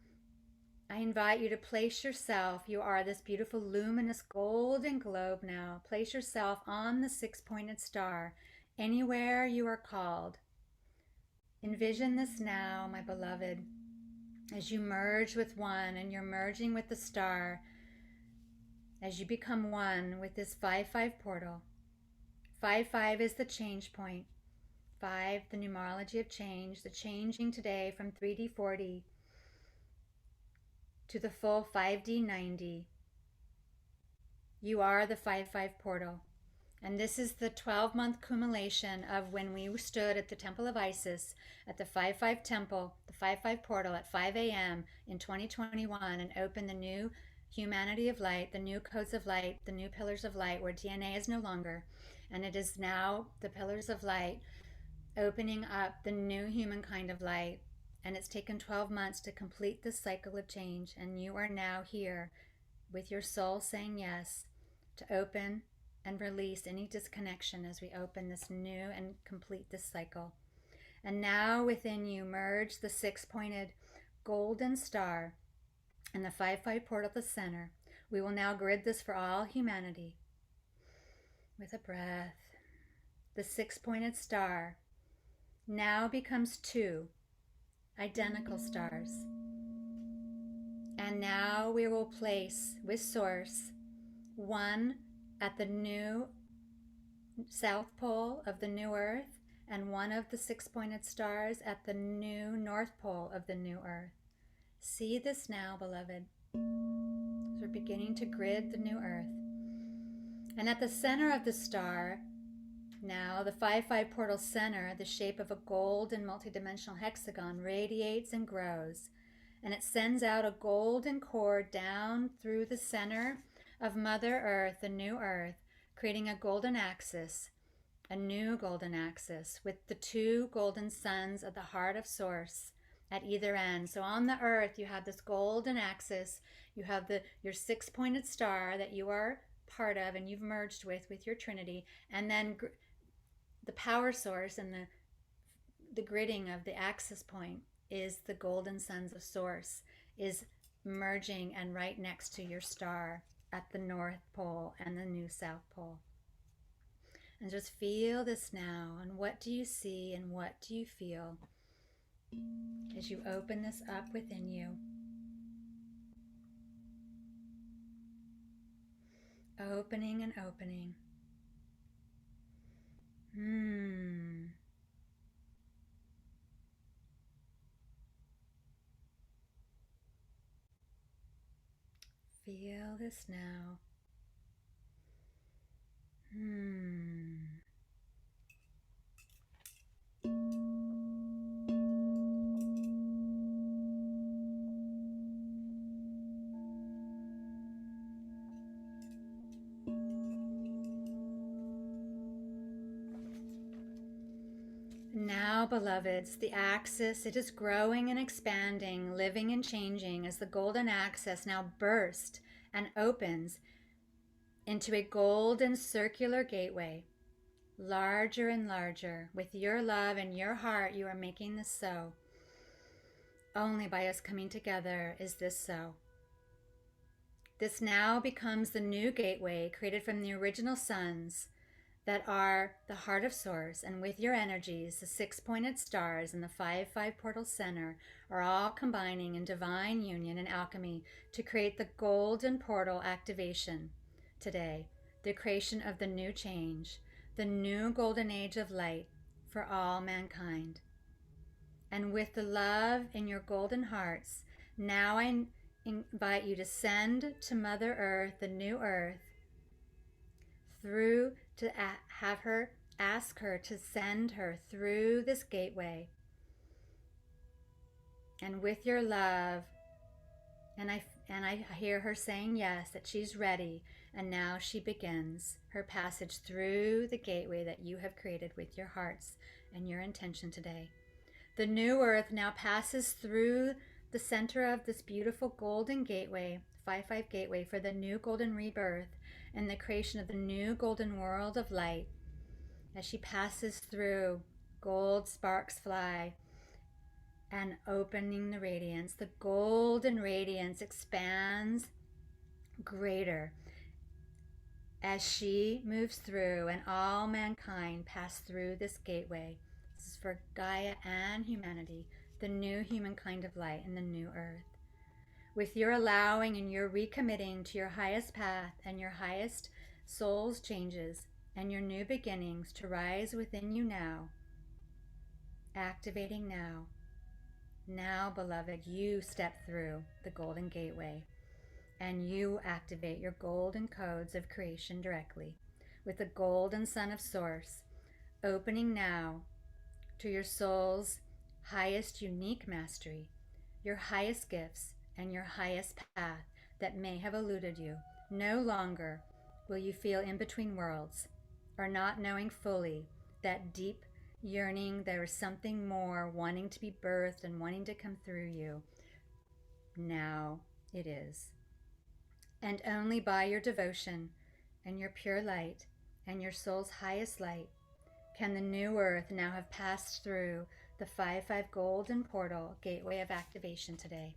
I invite you to place yourself, you are this beautiful luminous golden globe now. Place yourself on the six-pointed star, anywhere you are called. Envision this now, my beloved, as you merge with one and you're merging with the star, as you become one with this 5-5 portal. 5-5 is the change point. 5, the numerology of change, the changing today from 3D 40 to the full 5D 90. You are the 5-5 portal. And this is the 12-month accumulation of when we stood at the Temple of Isis, at the 5-5 temple, the 5-5 portal at 5 a.m. in 2021, and opened the new humanity of light, the new codes of light, the new pillars of light, where DNA is no longer. And it is now the pillars of light opening up the new humankind of light. And it's taken 12 months to complete this cycle of change. And you are now here with your soul saying yes to open and release any disconnection as we open this new and complete this cycle. And now within you merge the 6-pointed golden star and the 5-5 portal at the center. We will now grid this for all humanity with a breath. The 6-pointed star now becomes 2 identical stars. And now we will place with source one at the new south pole of the new earth and one of the 6-pointed stars at the new north pole of the new earth. See this now, beloved. So we're beginning to grid the new earth. And at the center of the star, now the 5-5 portal center, the shape of a golden multidimensional hexagon, radiates and grows. And it sends out a golden cord down through the center of Mother Earth, the new earth, creating a golden axis, a new golden axis with the 2 golden suns at the heart of source at either end. So on the earth, you have this golden axis, you have your 6-pointed star that you are part of and you've merged with your Trinity, and then the power source and the gridding of the axis point is the golden suns of source, is merging and right next to your star at the North Pole and the new South Pole. And just feel this now. And what do you see and what do you feel as you open this up within you? Opening and opening. Feel this now. Now, beloveds, the axis, it is growing and expanding, living and changing as the golden axis now bursts and opens into a golden circular gateway, larger and larger. With your love and your heart, you are making this so. Only by us coming together is this so. This now becomes the new gateway created from the original suns that are the heart of source, and with your energies, the 6-pointed stars and the 5-5 portal center are all combining in divine union and alchemy to create the golden portal activation today, the creation of the new change, the new golden age of light for all mankind. And with the love in your golden hearts, now I invite you to send to Mother Earth, the new earth, through to have her, ask her to send her through this gateway. And with your love, and I hear her saying yes, that she's ready, and now she begins her passage through the gateway that you have created with your hearts and your intention today. The new earth now passes through the center of this beautiful golden gateway, 5-5 gateway, for the new golden rebirth and the creation of the new golden world of light. As she passes through, gold sparks fly, and opening the radiance. The golden radiance expands greater as she moves through, and all mankind pass through this gateway. This is for Gaia and humanity, the new human kind of light and the new earth. With your allowing and your recommitting to your highest path and your highest soul's changes and your new beginnings to rise within you now, activating now. Now, beloved, you step through the golden gateway and you activate your golden codes of creation directly with the golden sun of source, opening now to your soul's highest unique mastery, your highest gifts, and your highest path that may have eluded you. No longer will you feel in between worlds or not knowing fully that deep yearning. There is something more wanting to be birthed and wanting to come through you. Now it is. And only by your devotion and your pure light and your soul's highest light can the new earth now have passed through the 5-5 golden portal gateway of activation today.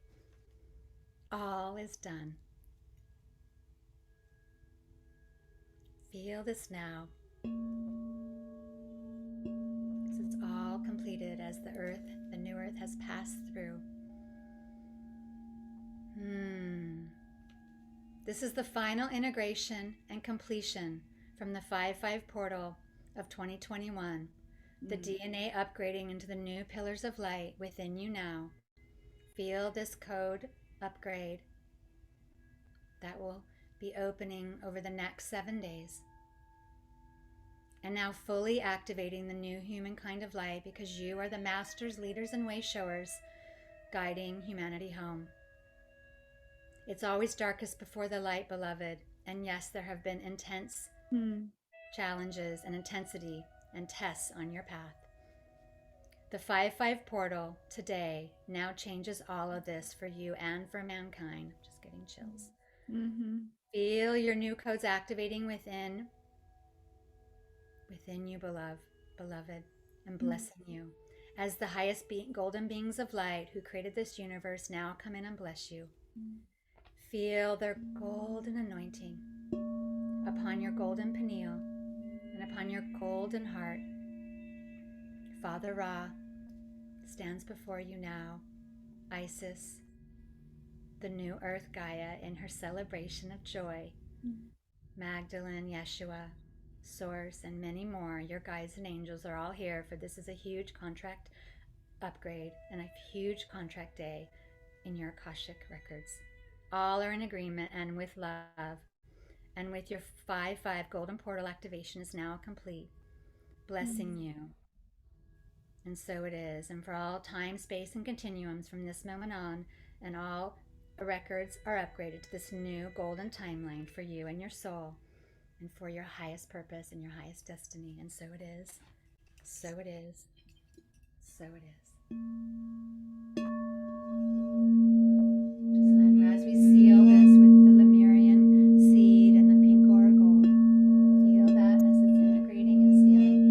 All is done. Feel this now. It's all completed as the earth, the new earth has passed through. This is the final integration and completion from the 5-5 portal of 2021. The DNA upgrading into the new pillars of light within you now. Feel this code upgrade that will be opening over the next 7 days. And now fully activating the new human kind of light, because you are the masters, leaders, and way showers guiding humanity home. It's always darkest before the light, beloved. And yes, there have been intense challenges and intensity and tests on your path. The 5-5 portal today now changes all of this for you and for mankind. Just getting chills. Feel your new codes activating within you, beloved, and blessing you. As the highest golden beings of light who created this universe now come in and bless you. Feel their golden anointing upon your golden pineal and upon your golden heart. Father Ra stands before you now. Isis, the new earth Gaia in her celebration of joy. Magdalene, Yeshua, Source, and many more, your guides and angels are all here, for this is a huge contract upgrade and a huge contract day in your Akashic records. All are in agreement and with love. And with your 5-5 golden portal activation is now complete. Blessing you. And so it is. And for all time, space, and continuums from this moment on, and all records are upgraded to this new golden timeline for you and your soul, and for your highest purpose and your highest destiny. And so it is. So it is. So it is. As we seal this with the Lemurian seed and the pink aura gold, feel that as it's integrating and sealing.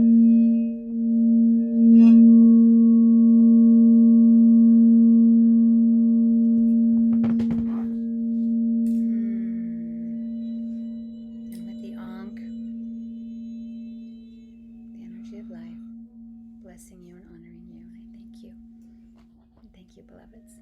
And with the Ankh, the energy of life, blessing you and honoring you. And I thank you. And thank you, beloveds.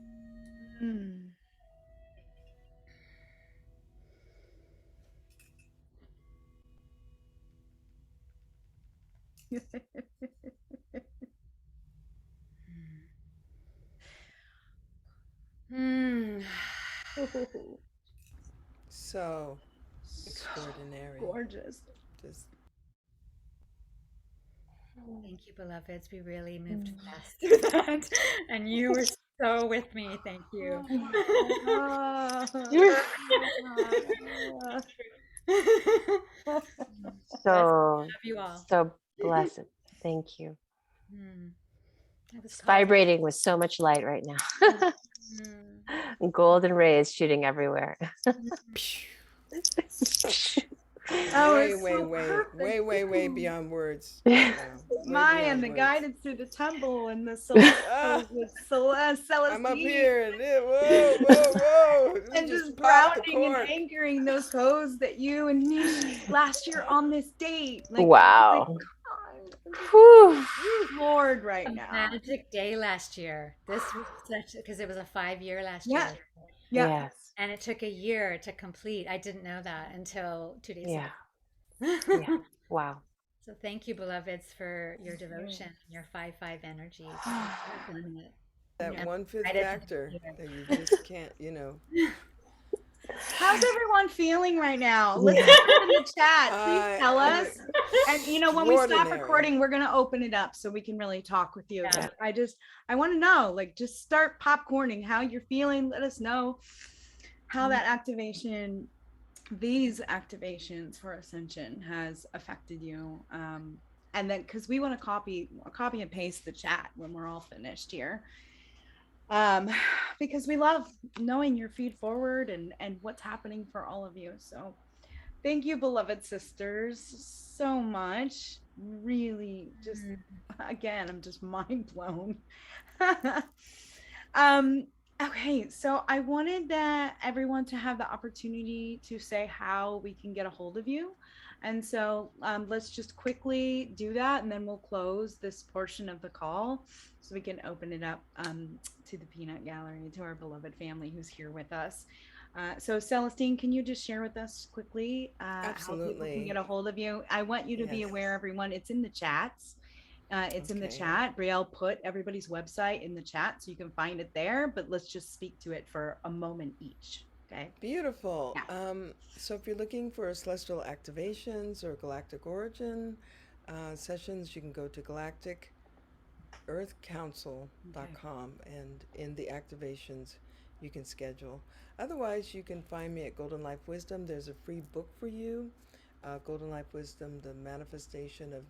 So extraordinary. Gorgeous. Just Thank you, beloveds. We really moved fast through that. And you were so with me. Thank you. So, Love you all. so blessed. Thank you. That was It's vibrating with so much light right now. Golden rays shooting everywhere. Oh, way, it's way, so way, perfect. way beyond words. Yeah. Way Maya and beyond the words. guidance through the temple and the celestials Ah, with I'm up Celestine. here and whoa, whoa, whoa. You And just just popped the grounding and cork. anchoring those codes that you and Nish last year on this date. Like, oh my Wow. God, I'm just Whew. floored right A now. magic day last year. This was such because it was a 5 year last Yeah, year. yeah. Yes. And it took a year to complete. I didn't know that until 2 days Yeah. ago. Yeah. Wow. So thank you, beloveds, for your devotion, your 5-5 energy. You've done it. That And 1/5 excited to be factor here. that you just can't, How's everyone feeling right now? Let's Yeah. put it in the chat. Please I tell am us. And when we stop extraordinary. recording, we're gonna open it up so we can really talk with you. Yeah. But I want to know, like, just start popcorning how you're feeling. Let us know how that activation, these activations for Ascension, has affected you. And then, because we want to copy and paste the chat when we're all finished here. Because we love knowing your feed forward and what's happening for all of you. So thank you, beloved sisters, so much. Really, just again, I'm just mind blown. Okay, so I wanted everyone to have the opportunity to say how we can get a hold of you. And so let's just quickly do that, and then we'll close this portion of the call so we can open it up to the Peanut Gallery, to our beloved family who's here with us. So Celestine, can you just share with us quickly how people can Absolutely. get a hold of you? I want you to be Yes. aware, everyone, it's in the chats. It's in the Okay. chat. Brielle put everybody's website in the chat so you can find it there, but let's just speak to it for a moment each. Okay. Beautiful. Yeah. So if you're looking for celestial activations or galactic origin sessions, you can go to galacticearthcouncil.com, and in the activations you can schedule. Otherwise, you can find me at Golden Life Wisdom. There's a free book for you. Golden Life Wisdom, the manifestation of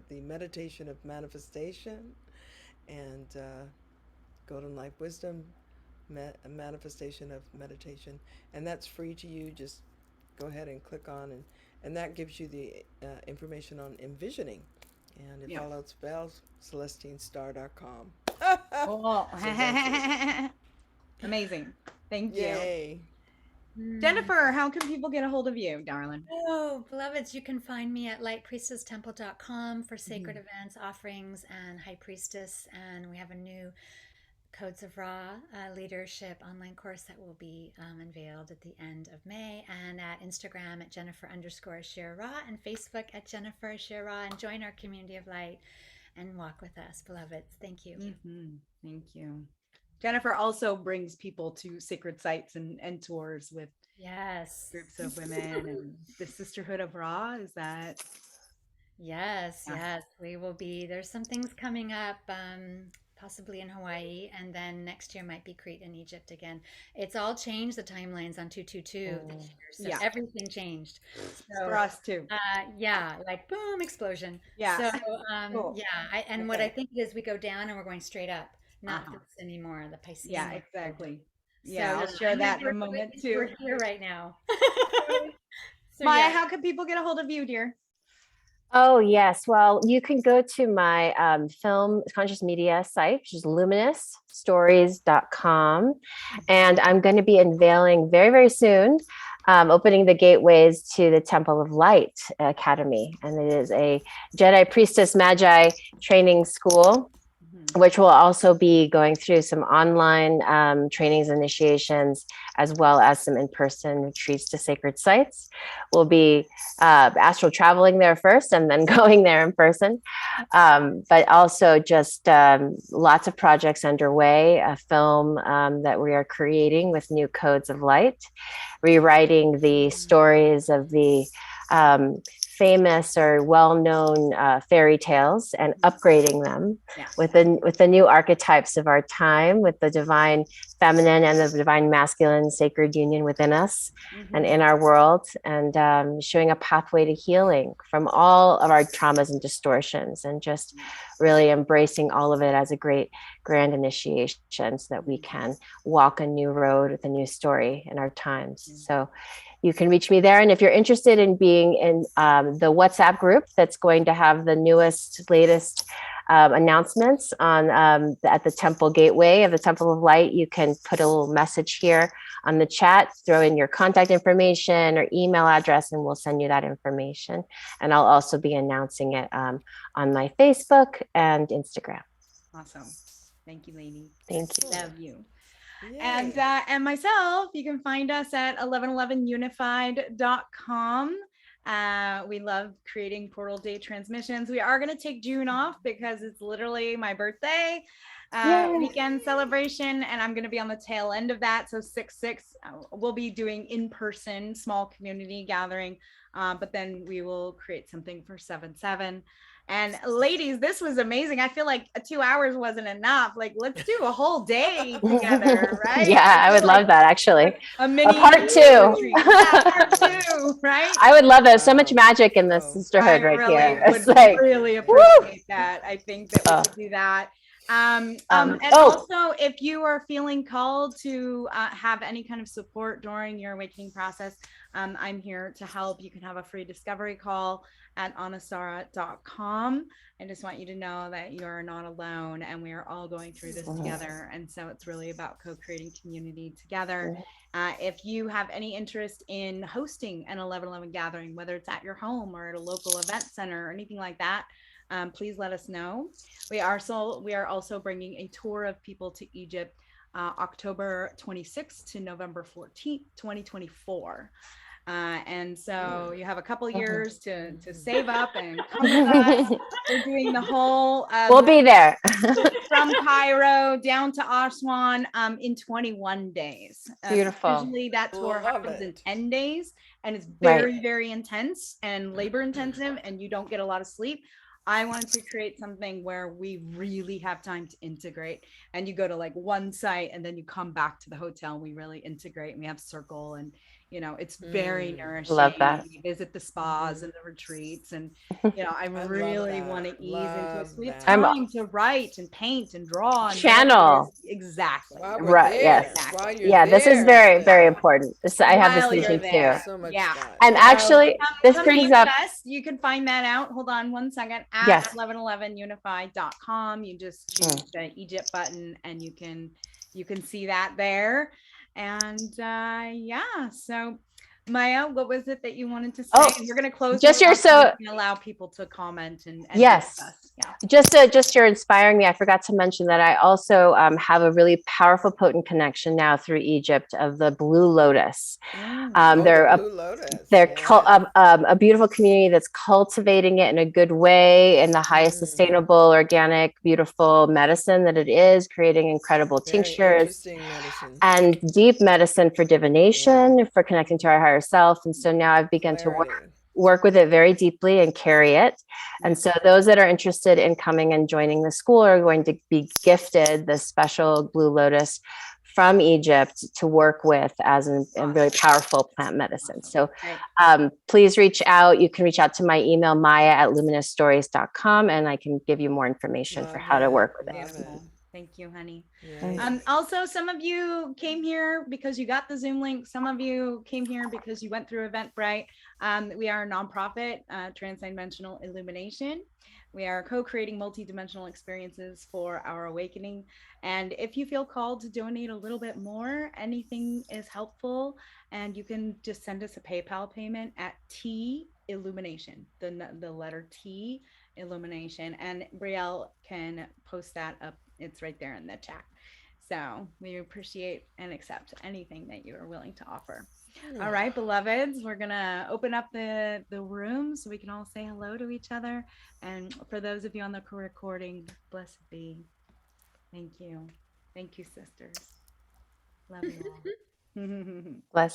the meditation of manifestation, and Golden Life Wisdom, manifestation of meditation, and that's free to you. Just go ahead and click on, and that gives you the information on envisioning. And if all else fails, CelestineStar.com. Cool. Amazing. Thank you. Yay. Jennifer, how can people get a hold of you, darling? Oh, beloveds, you can find me at lightpriestesstemple.com for sacred events, offerings, and high priestess. And we have a new Codes of Ra leadership online course that will be unveiled at the end of May, and at Instagram at Jennifer_Shira and Facebook at Jennifer Shira, and join our community of light and walk with us, beloveds. Thank you. Thank you. Jennifer also brings people to sacred sites and tours with groups of women and the Sisterhood of Ra. Is that? Yes, we will be. There's some things coming up, possibly in Hawaii, and then next year might be Crete and Egypt again. It's all changed, the timelines on 222 this year, so everything changed. So, for us too. Like boom, explosion. Yeah. So Cool. what I think is we go down and we're going straight up, not this anymore, the Pisces. Yeah, exactly. So, Yeah, I'll share that in a moment too. We're here right now. Maya, how can people get a hold of you, dear? Oh, yes. Well, you can go to my film conscious media site, which is luminousstories.com. And I'm going to be unveiling very, very soon, opening the gateways to the Temple of Light Academy. And it is a Jedi Priestess Magi training school, which will also be going through some online trainings, initiations, as well as some in-person retreats to sacred sites. We'll be astral traveling there first and then going there in person. But also just lots of projects underway, a film that we are creating with new codes of light, rewriting the stories of the famous or well-known fairy tales and upgrading them with the new archetypes of our time, with the divine feminine and the divine masculine sacred union within us and in our world, and showing a pathway to healing from all of our traumas and distortions, and just really embracing all of it as a great grand initiation so that we can walk a new road with a new story in our times. So you can reach me there. And if you're interested in being in the WhatsApp group that's going to have the latest announcements on at the temple gateway of the Temple of Light, you can put a little message here on the chat, throw in your contact information or email address, and we'll send you that information. And I'll also be announcing it on my Facebook and Instagram. Awesome. Thank you, lady. Thank you. Love you. Yay. And myself, you can find us at 1111unified.com. We love creating portal day transmissions. We are going to take June off because it's literally my birthday weekend celebration, and I'm going to be on the tail end of that. So 6/6, we'll be doing in-person small community gathering, but then we will create something for 7/7. And ladies, this was amazing. I feel like 2 hours wasn't enough. Like, let's do a whole day together, right? Yeah, I would love that, actually. A mini part 2. Yeah, part 2, right? I would love that. So much magic in this sisterhood I right really here. would It's like, really appreciate that. I think that we could do that. And also, if you are feeling called to have any kind of support during your awakening process, I'm here to help. You can have a free discovery call at anasara.com. I just want you to know that you're not alone, and we are all going through this together. And so it's really about co-creating community together. If you have any interest in hosting an 1111 gathering, whether it's at your home or at a local event center or anything like that, please let us know. We are also bringing a tour of people to Egypt, October 26th to November 14th, 2024. And so you have a couple years to save up and come with us. We're doing the whole we'll be there. from Cairo down to Aswan in 21 days. Beautiful. Usually that tour Love happens in it. 10 days, and it's very, very intense and labor intensive, and you don't get a lot of sleep. I wanted to create something where we really have time to integrate, and you go to like one site and then you come back to the hotel and we really integrate, and we have circle, and it's very nourishing. Love that. We visit the spas and the retreats, and I really want to ease into it. So we have time to write and paint and draw and channel. Exactly. While we're Right, there, yes. while you're Yeah, this is there, very, very Sarah. important. I have this While you're thinking there. too. So much Yeah. fun. And actually, this Come brings meet up. with us. You can find that out. Hold on one second. At Yes. 1111unified.com. You just choose the Egypt button, and you can see that there. And so Maya, what was it that you wanted to say? We're going to close just this your up and allow people to comment and yes. discuss. Yeah. Just you're inspiring me. I forgot to mention that I also have a really powerful, potent connection now through Egypt of the Blue Lotus. They're Blue Lotus. They're a beautiful community that's cultivating it in a good way, in the highest sustainable, organic, beautiful medicine that it is, creating incredible tinctures and deep medicine for divination, for connecting to our higher self. And so now I've begun to work with it very deeply and carry it. And so those that are interested in coming and joining the school are going to be gifted the special Blue Lotus from Egypt to work with as a very powerful plant medicine. So please reach out. You can reach out to my email, maya@luminoustories.com, and I can give you more information for how to work with it. Thank you, honey. Yes. Also, some of you came here because you got the Zoom link. Some of you came here because you went through Eventbrite. We are a nonprofit, Transdimensional Illumination. We are co-creating multi-dimensional experiences for our awakening. And if you feel called to donate a little bit more, anything is helpful. And you can just send us a PayPal payment at T Illumination, the letter T Illumination. And Brielle can post that up. It's right there in the chat. So we appreciate and accept anything that you are willing to offer. All right, beloveds, we're gonna open up the room so we can all say hello to each other. And for those of you on the recording, blessed be. Thank you. Thank you, sisters. Love you all. Bless.